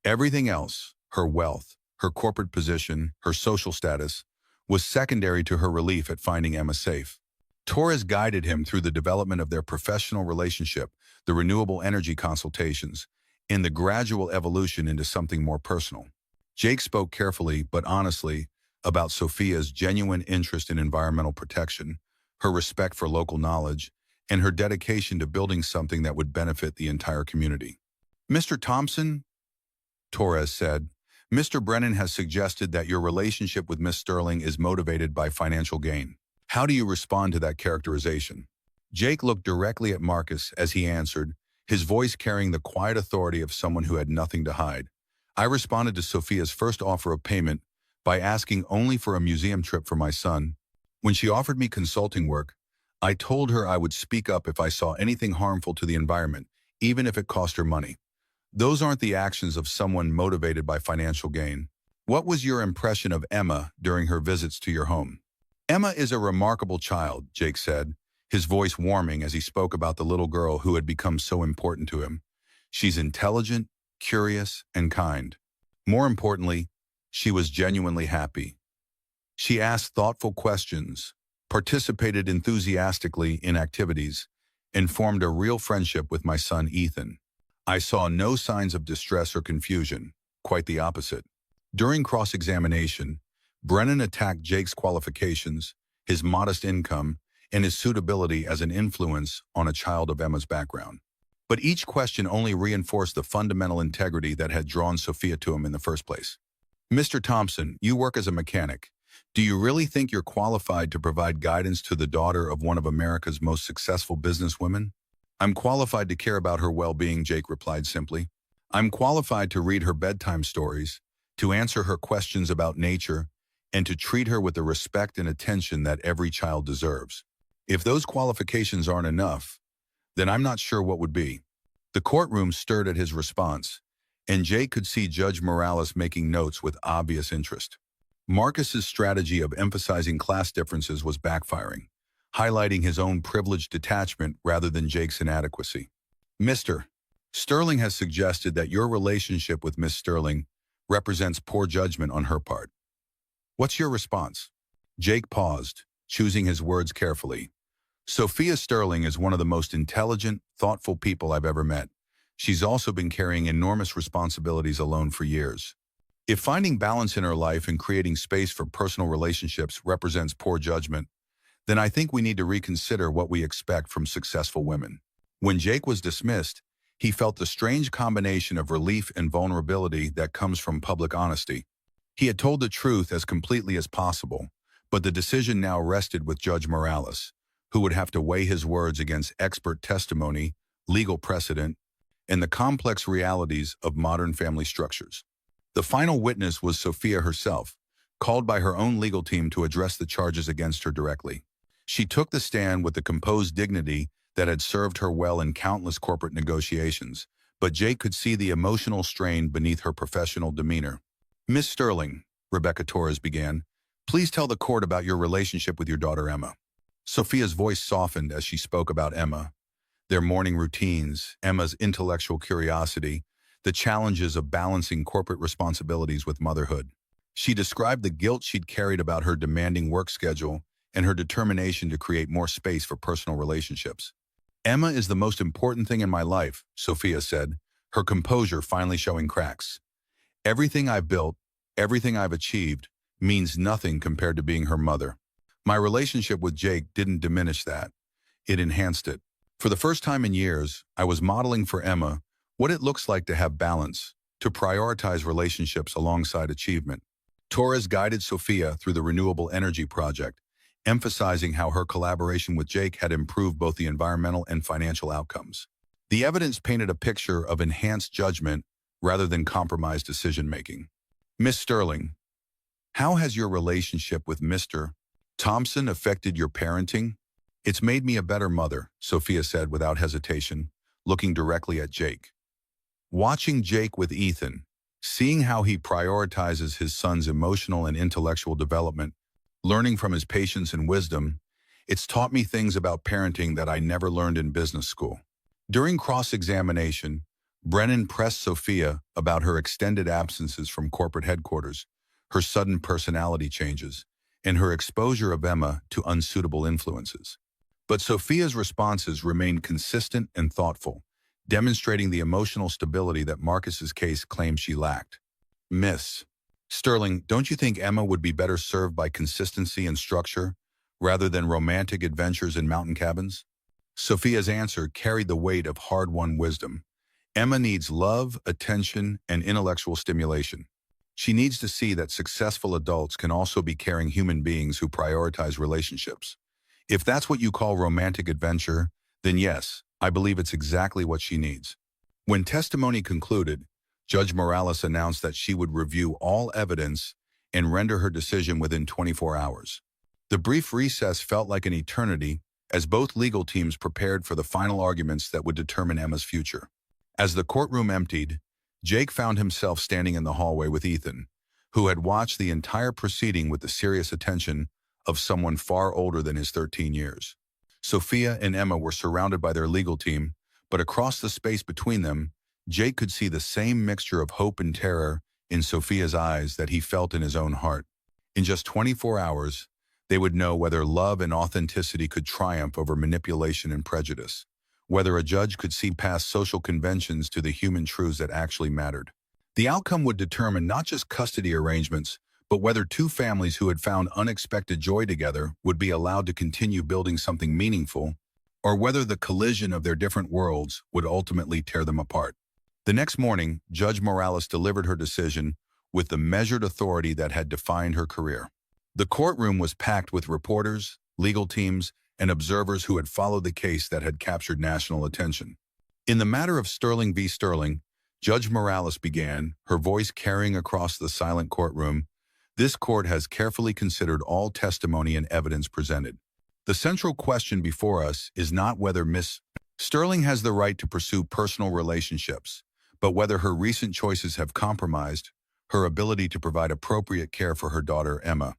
Everything else, her wealth, her corporate position, her social status, was secondary to her relief at finding Emma safe." Torres guided him through the development of their professional relationship, the renewable energy consultations, and the gradual evolution into something more personal. Jake spoke carefully but honestly about Sophia's genuine interest in environmental protection, her respect for local knowledge, and her dedication to building something that would benefit the entire community. "Mr. Thompson," Torres said, "Mr. Brennan has suggested that your relationship with Miss Sterling is motivated by financial gain. How do you respond to that characterization?" Jake looked directly at Marcus as he answered, his voice carrying the quiet authority of someone who had nothing to hide. "I responded to Sophia's first offer of payment by asking only for a museum trip for my son. When she offered me consulting work, I told her I would speak up if I saw anything harmful to the environment, even if it cost her money. Those aren't the actions of someone motivated by financial gain. What was your impression of Emma during her visits to your home? Emma is a remarkable child, Jake said, his voice warming as he spoke about the little girl who had become so important to him. She's intelligent, curious, and kind. More importantly, she was genuinely happy. She asked thoughtful questions, participated enthusiastically in activities, and formed a real friendship with my son Ethan. I saw no signs of distress or confusion, quite the opposite. During cross-examination, Brennan attacked Jake's qualifications, his modest income, and his suitability as an influence on a child of Emma's background. But each question only reinforced the fundamental integrity that had drawn Sophia to him in the first place. Mr. Thompson, you work as a mechanic. Do you really think you're qualified to provide guidance to the daughter of one of America's most successful businesswomen? I'm qualified to care about her well-being, Jake replied simply. I'm qualified to read her bedtime stories, to answer her questions about nature, and to treat her with the respect and attention that every child deserves. If those qualifications aren't enough, then I'm not sure what would be. The courtroom stirred at his response, and Jake could see Judge Morales making notes with obvious interest. Marcus's strategy of emphasizing class differences was backfiring, highlighting his own privileged detachment rather than Jake's inadequacy. Mr. Sterling has suggested that your relationship with Miss Sterling represents poor judgment on her part. What's your response? Jake paused, choosing his words carefully. Sophia Sterling is one of the most intelligent, thoughtful people I've ever met. She's also been carrying enormous responsibilities alone for years. If finding balance in her life and creating space for personal relationships represents poor judgment, then I think we need to reconsider what we expect from successful women. When Jake was dismissed, he felt the strange combination of relief and vulnerability that comes from public honesty. He had told the truth as completely as possible, but the decision now rested with Judge Morales, who would have to weigh his words against expert testimony, legal precedent, and the complex realities of modern family structures. The final witness was Sophia herself, called by her own legal team to address the charges against her directly. She took the stand with the composed dignity that had served her well in countless corporate negotiations, but Jake could see the emotional strain beneath her professional demeanor. Miss Sterling, Rebecca Torres began, please tell the court about your relationship with your daughter Emma. Sophia's voice softened as she spoke about Emma, their morning routines, Emma's intellectual curiosity, the challenges of balancing corporate responsibilities with motherhood. She described the guilt she'd carried about her demanding work schedule and her determination to create more space for personal relationships. Emma is the most important thing in my life, Sophia said, her composure finally showing cracks. Everything I've built, everything I've achieved, means nothing compared to being her mother. My relationship with Jake didn't diminish that. It enhanced it. For the first time in years, I was modeling for Emma what it looks like to have balance, to prioritize relationships alongside achievement. Torres guided Sophia through the Renewable Energy Project, emphasizing how her collaboration with Jake had improved both the environmental and financial outcomes. The evidence painted a picture of enhanced judgment rather than compromised decision-making. Miss Sterling, how has your relationship with Mr. Thompson affected your parenting? It's made me a better mother, Sophia said without hesitation, looking directly at Jake. Watching Jake with Ethan, seeing how he prioritizes his son's emotional and intellectual development, learning from his patience and wisdom, it's taught me things about parenting that I never learned in business school. During cross-examination, Brennan pressed Sophia about her extended absences from corporate headquarters, her sudden personality changes, and her exposure of Emma to unsuitable influences. But Sophia's responses remained consistent and thoughtful, demonstrating the emotional stability that Marcus's case claimed she lacked. Miss Sterling, don't you think Emma would be better served by consistency and structure rather than romantic adventures in mountain cabins? Sophia's answer carried the weight of hard-won wisdom. Emma needs love, attention, and intellectual stimulation. She needs to see that successful adults can also be caring human beings who prioritize relationships. If that's what you call romantic adventure, then yes, I believe it's exactly what she needs. When testimony concluded, Judge Morales announced that she would review all evidence and render her decision within 24 hours. The brief recess felt like an eternity as both legal teams prepared for the final arguments that would determine Emma's future. As the courtroom emptied, Jake found himself standing in the hallway with Ethan, who had watched the entire proceeding with the serious attention of someone far older than his 13 years. Sophia and Emma were surrounded by their legal team, but across the space between them, Jake could see the same mixture of hope and terror in Sophia's eyes that he felt in his own heart. In just 24 hours, they would know whether love and authenticity could triumph over manipulation and prejudice, whether a judge could see past social conventions to the human truths that actually mattered. The outcome would determine not just custody arrangements, but whether two families who had found unexpected joy together would be allowed to continue building something meaningful, or whether the collision of their different worlds would ultimately tear them apart. The next morning, Judge Morales delivered her decision with the measured authority that had defined her career. The courtroom was packed with reporters, legal teams, and observers who had followed the case that had captured national attention. In the matter of Sterling v. Sterling, Judge Morales began, her voice carrying across the silent courtroom. This court has carefully considered all testimony and evidence presented. The central question before us is not whether Miss Sterling has the right to pursue personal relationships, but whether her recent choices have compromised her ability to provide appropriate care for her daughter, Emma.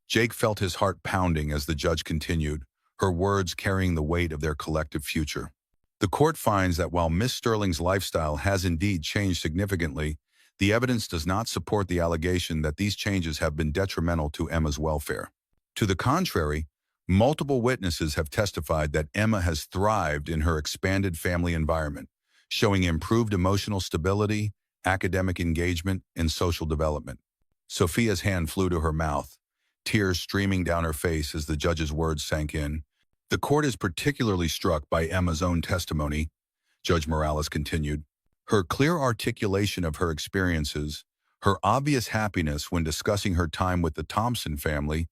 Jake felt his heart pounding as the judge continued, her words carrying the weight of their collective future. The court finds that while Miss Sterling's lifestyle has indeed changed significantly, the evidence does not support the allegation that these changes have been detrimental to Emma's welfare. To the contrary, multiple witnesses have testified that Emma has thrived in her expanded family environment, showing improved emotional stability, academic engagement, and social development. Sophia's hand flew to her mouth, tears streaming down her face as the judge's words sank in. The court is particularly struck by Emma's own testimony, Judge Morales continued. Her clear articulation of her experiences, her obvious happiness when discussing her time with the Thompson family,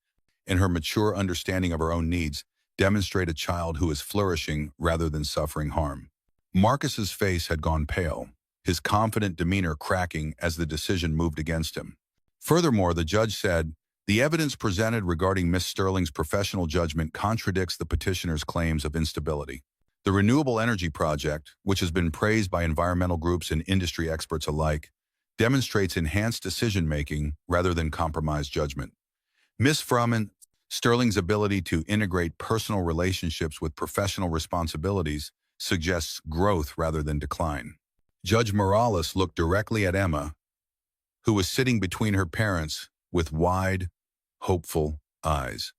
and her mature understanding of her own needs demonstrate a child who is flourishing rather than suffering harm. Marcus's face had gone pale, his confident demeanor cracking as the decision moved against him. Furthermore, the judge said, the evidence presented regarding Miss Sterling's professional judgment contradicts the petitioner's claims of instability. The Renewable Energy Project, which has been praised by environmental groups and industry experts alike, demonstrates enhanced decision-making rather than compromised judgment. Miss Sterling's ability to integrate personal relationships with professional responsibilities suggests growth rather than decline. Judge Morales looked directly at Emma, who was sitting between her parents with wide, hopeful eyes.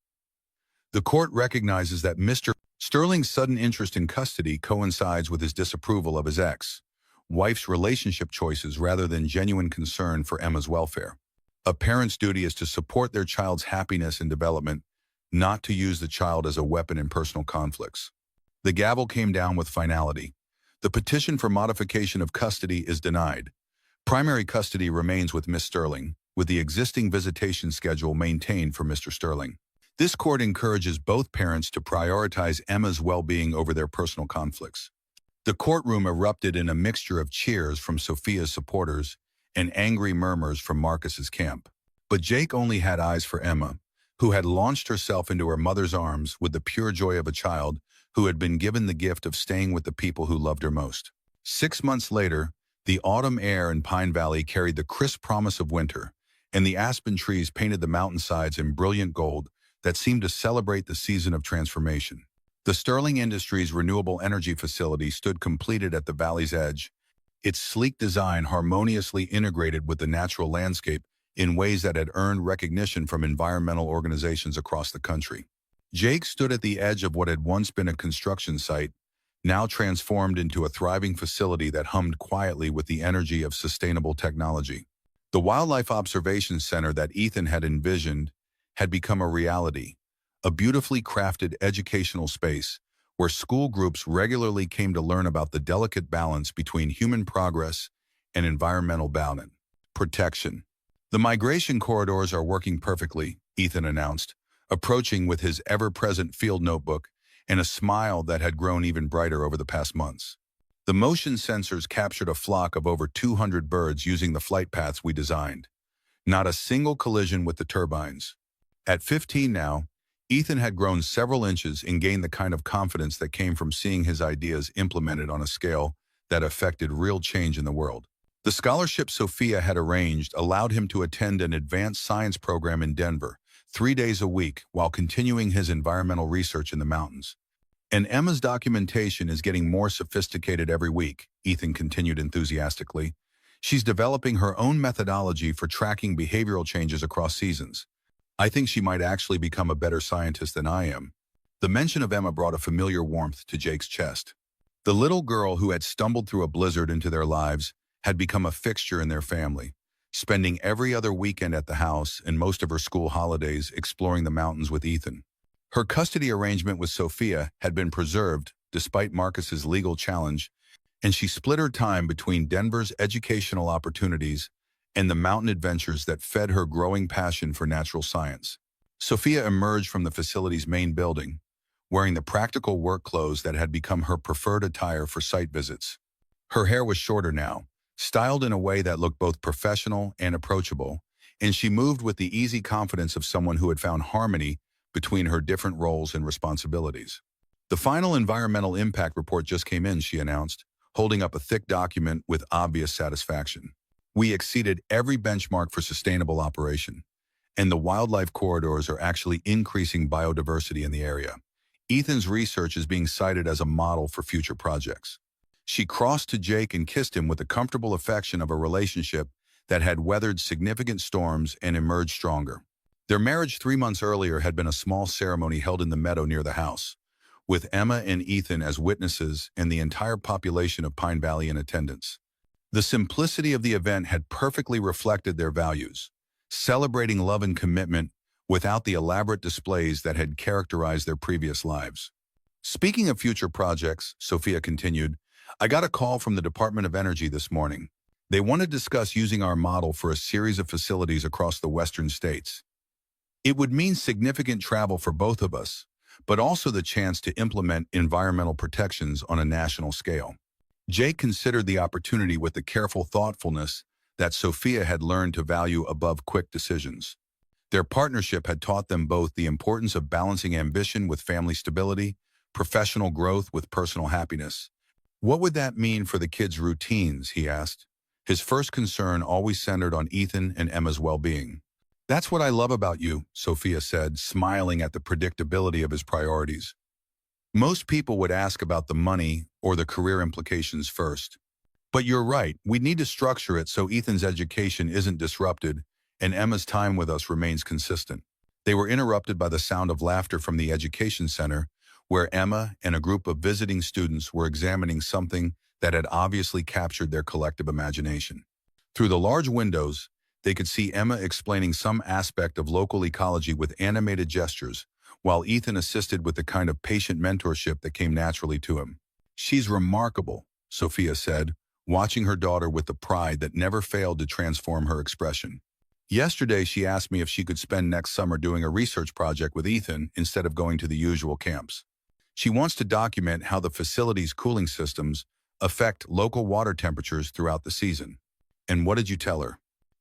The court recognizes that Mr. Sterling's sudden interest in custody coincides with his disapproval of his ex-wife's relationship choices rather than genuine concern for Emma's welfare. A parent's duty is to support their child's happiness and development, not to use the child as a weapon in personal conflicts. The gavel came down with finality. The petition for modification of custody is denied. Primary custody remains with Miss Sterling, with the existing visitation schedule maintained for Mr. Sterling. This court encourages both parents to prioritize Emma's well-being over their personal conflicts. The courtroom erupted in a mixture of cheers from Sophia's supporters and angry murmurs from Marcus's camp. But Jake only had eyes for Emma, who had launched herself into her mother's arms with the pure joy of a child who had been given the gift of staying with the people who loved her most. 6 months later, the autumn air in Pine Valley carried the crisp promise of winter, and the aspen trees painted the mountainsides in brilliant gold that seemed to celebrate the season of transformation. The Sterling Industries renewable energy facility stood completed at the valley's edge, its sleek design harmoniously integrated with the natural landscape in ways that had earned recognition from environmental organizations across the country. Jake stood at the edge of what had once been a construction site, now transformed into a thriving facility that hummed quietly with the energy of sustainable technology. The Wildlife Observation Center that Ethan had envisioned had become a reality, a beautifully crafted educational space where school groups regularly came to learn about the delicate balance between human progress and environmental balance. Protection. The migration corridors are working perfectly, Ethan announced, approaching with his ever-present field notebook and a smile that had grown even brighter over the past months. The motion sensors captured a flock of over 200 birds using the flight paths we designed. Not a single collision with the turbines. At 15 now, Ethan had grown several inches and gained the kind of confidence that came from seeing his ideas implemented on a scale that affected real change in the world. The scholarship Sophia had arranged allowed him to attend an advanced science program in Denver, 3 days a week, while continuing his environmental research in the mountains. And Emma's documentation is getting more sophisticated every week, Ethan continued enthusiastically. She's developing her own methodology for tracking behavioral changes across seasons. I think she might actually become a better scientist than I am. The mention of Emma brought a familiar warmth to Jake's chest. The little girl who had stumbled through a blizzard into their lives had become a fixture in their family, spending every other weekend at the house and most of her school holidays exploring the mountains with Ethan. Her custody arrangement with Sophia had been preserved despite Marcus's legal challenge, and she split her time between Denver's educational opportunities and the mountain adventures that fed her growing passion for natural science. Sophia emerged from the facility's main building, wearing the practical work clothes that had become her preferred attire for site visits. Her hair was shorter now, styled in a way that looked both professional and approachable, and she moved with the easy confidence of someone who had found harmony between her different roles and responsibilities. The final environmental impact report just came in, she announced, holding up a thick document with obvious satisfaction. We exceeded every benchmark for sustainable operation, and the wildlife corridors are actually increasing biodiversity in the area. Ethan's research is being cited as a model for future projects. She crossed to Jake and kissed him with the comfortable affection of a relationship that had weathered significant storms and emerged stronger. Their marriage 3 months earlier had been a small ceremony held in the meadow near the house, with Emma and Ethan as witnesses and the entire population of Pine Valley in attendance. The simplicity of the event had perfectly reflected their values, celebrating love and commitment without the elaborate displays that had characterized their previous lives. Speaking of future projects, Sophia continued, I got a call from the Department of Energy this morning. They want to discuss using our model for a series of facilities across the western states. It would mean significant travel for both of us, but also the chance to implement environmental protections on a national scale. Jake considered the opportunity with the careful thoughtfulness that Sophia had learned to value above quick decisions. Their partnership had taught them both the importance of balancing ambition with family stability, professional growth with personal happiness. What would that mean for the kids' routines, he asked. His first concern always centered on Ethan and Emma's well-being. That's what I love about you, Sophia said, smiling at the predictability of his priorities. Most people would ask about the money or the career implications first. But you're right, we need to structure it so Ethan's education isn't disrupted and Emma's time with us remains consistent. They were interrupted by the sound of laughter from the education center, where Emma and a group of visiting students were examining something that had obviously captured their collective imagination. Through the large windows, they could see Emma explaining some aspect of local ecology with animated gestures, while Ethan assisted with the kind of patient mentorship that came naturally to him. She's remarkable, Sophia said, watching her daughter with the pride that never failed to transform her expression. Yesterday, she asked me if she could spend next summer doing a research project with Ethan instead of going to the usual camps. She wants to document how the facility's cooling systems affect local water temperatures throughout the season. And what did you tell her?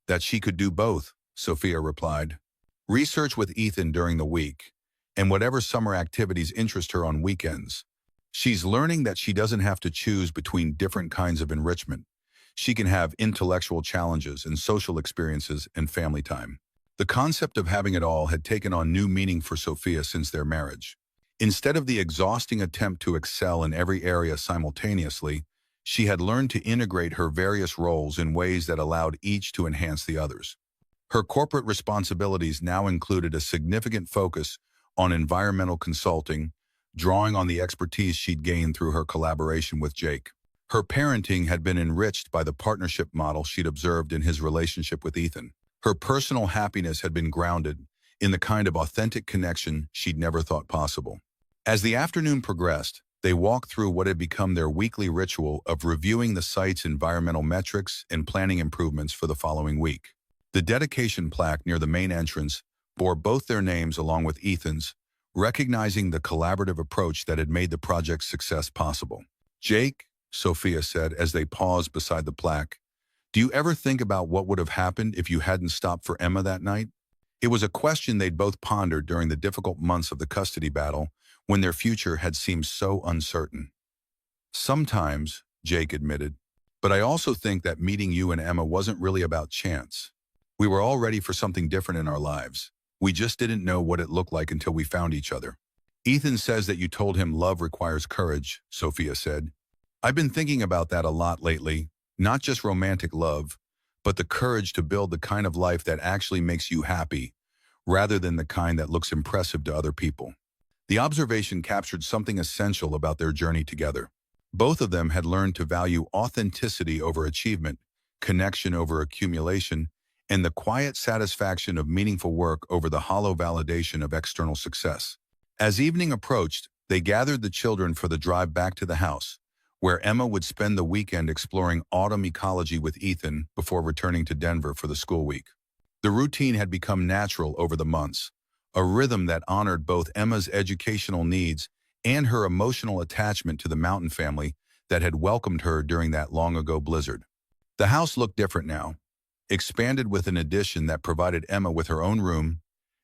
That she could do both, Sophia replied. Research with Ethan during the week, and whatever summer activities interest her on weekends. She's learning that she doesn't have to choose between different kinds of enrichment. She can have intellectual challenges and social experiences and family time. The concept of having it all had taken on new meaning for Sophia since their marriage. Instead of the exhausting attempt to excel in every area simultaneously, she had learned to integrate her various roles in ways that allowed each to enhance the others. Her corporate responsibilities now included a significant focus on environmental consulting, drawing on the expertise she'd gained through her collaboration with Jake. Her parenting had been enriched by the partnership model she'd observed in his relationship with Ethan. Her personal happiness had been grounded in the kind of authentic connection she'd never thought possible. As the afternoon progressed, they walked through what had become their weekly ritual of reviewing the site's environmental metrics and planning improvements for the following week. The dedication plaque near the main entrance bore both their names along with Ethan's, recognizing the collaborative approach that had made the project's success possible. Jake, Sophia said as they paused beside the plaque, do you ever think about what would have happened if you hadn't stopped for Emma that night? It was a question they'd both pondered during the difficult months of the custody battle when their future had seemed so uncertain. Sometimes, Jake admitted, but I also think that meeting you and Emma wasn't really about chance. We were all ready for something different in our lives. We just didn't know what it looked like until we found each other. Ethan says that you told him love requires courage, Sophia said. I've been thinking about that a lot lately, not just romantic love, but the courage to build the kind of life that actually makes you happy, rather than the kind that looks impressive to other people. The observation captured something essential about their journey together. Both of them had learned to value authenticity over achievement, connection over accumulation, and the quiet satisfaction of meaningful work over the hollow validation of external success. As evening approached, they gathered the children for the drive back to the house, where Emma would spend the weekend exploring autumn ecology with Ethan before returning to Denver for the school week. The routine had become natural over the months, a rhythm that honored both Emma's educational needs and her emotional attachment to the Mountain family that had welcomed her during that long-ago blizzard. The house looked different now, expanded with an addition that provided Emma with her own room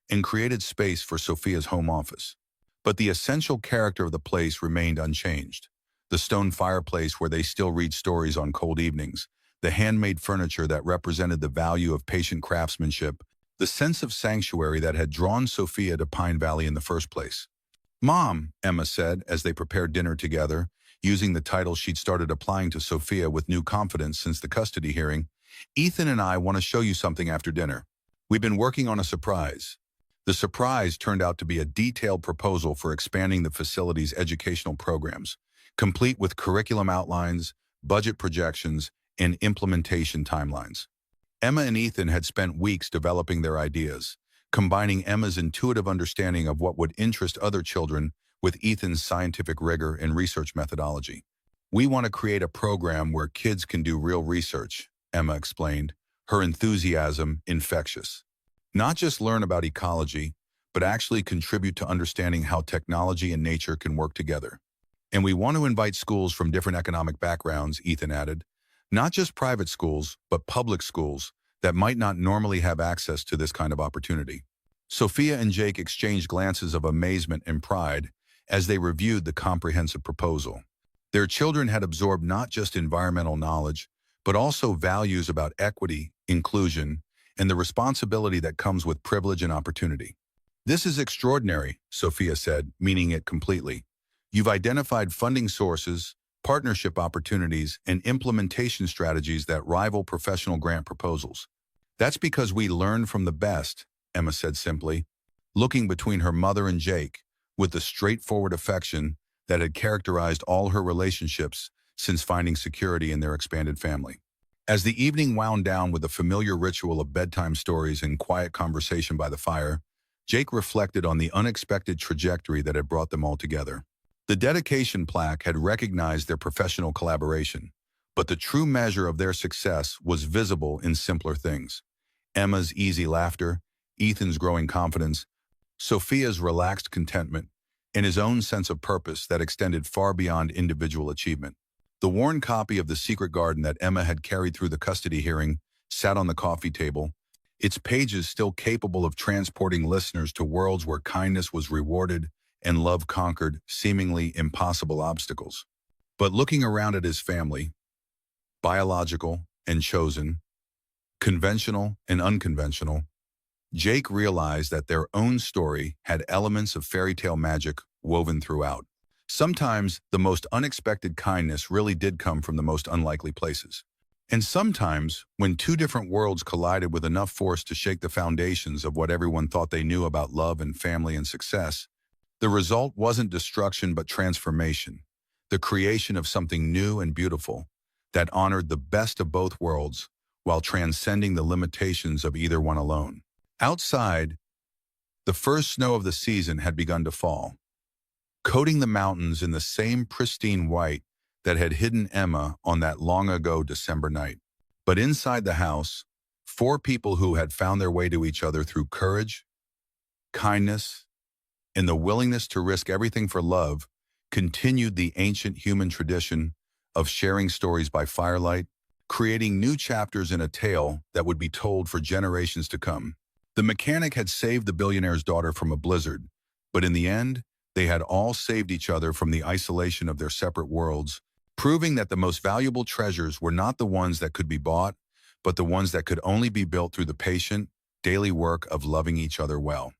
and created space for Sophia's home office. But the essential character of the place remained unchanged. The stone fireplace where they still read stories on cold evenings, the handmade furniture that represented the value of patient craftsmanship, the sense of sanctuary that had drawn Sophia to Pine Valley in the first place. Mom, Emma said as they prepared dinner together, using the title she'd started applying to Sophia with new confidence since the custody hearing, Ethan and I want to show you something after dinner. We've been working on a surprise. The surprise turned out to be a detailed proposal for expanding the facility's educational programs, complete with curriculum outlines, budget projections, and implementation timelines. Emma and Ethan had spent weeks developing their ideas, combining Emma's intuitive understanding of what would interest other children with Ethan's scientific rigor and research methodology. We want to create a program where kids can do real research, Emma explained, her enthusiasm infectious. Not just learn about ecology, but actually contribute to understanding how technology and nature can work together. And we want to invite schools from different economic backgrounds, Ethan added. Not just private schools, but public schools that might not normally have access to this kind of opportunity. Sophia and Jake exchanged glances of amazement and pride as they reviewed the comprehensive proposal. Their children had absorbed not just environmental knowledge, but also values about equity, inclusion, and the responsibility that comes with privilege and opportunity. This is extraordinary, Sophia said, meaning it completely. You've identified funding sources, partnership opportunities, and implementation strategies that rival professional grant proposals. That's because we learned from the best, Emma said simply, looking between her mother and Jake with the straightforward affection that had characterized all her relationships since finding security in their expanded family. As the evening wound down with the familiar ritual of bedtime stories and quiet conversation by the fire, Jake reflected on the unexpected trajectory that had brought them all together. The dedication plaque had recognized their professional collaboration, but the true measure of their success was visible in simpler things. Emma's easy laughter, Ethan's growing confidence, Sophia's relaxed contentment, and his own sense of purpose that extended far beyond individual achievement. The worn copy of The Secret Garden that Emma had carried through the custody hearing sat on the coffee table, its pages still capable of transporting listeners to worlds where kindness was rewarded and love conquered seemingly impossible obstacles. But looking around at his family, biological and chosen, conventional and unconventional, Jake realized that their own story had elements of fairy tale magic woven throughout. Sometimes the most unexpected kindness really did come from the most unlikely places. And sometimes, when two different worlds collided with enough force to shake the foundations of what everyone thought they knew about love and family and success, the result wasn't destruction but transformation, the creation of something new and beautiful that honored the best of both worlds while transcending the limitations of either one alone. Outside, the first snow of the season had begun to fall, coating the mountains in the same pristine white that had hidden Emma on that long-ago December night. But inside the house, four people who had found their way to each other through courage, kindness, and the willingness to risk everything for love continued the ancient human tradition of sharing stories by firelight, creating new chapters in a tale that would be told for generations to come. The mechanic had saved the billionaire's daughter from a blizzard, but in the end, they had all saved each other from the isolation of their separate worlds, proving that the most valuable treasures were not the ones that could be bought, but the ones that could only be built through the patient, daily work of loving each other well.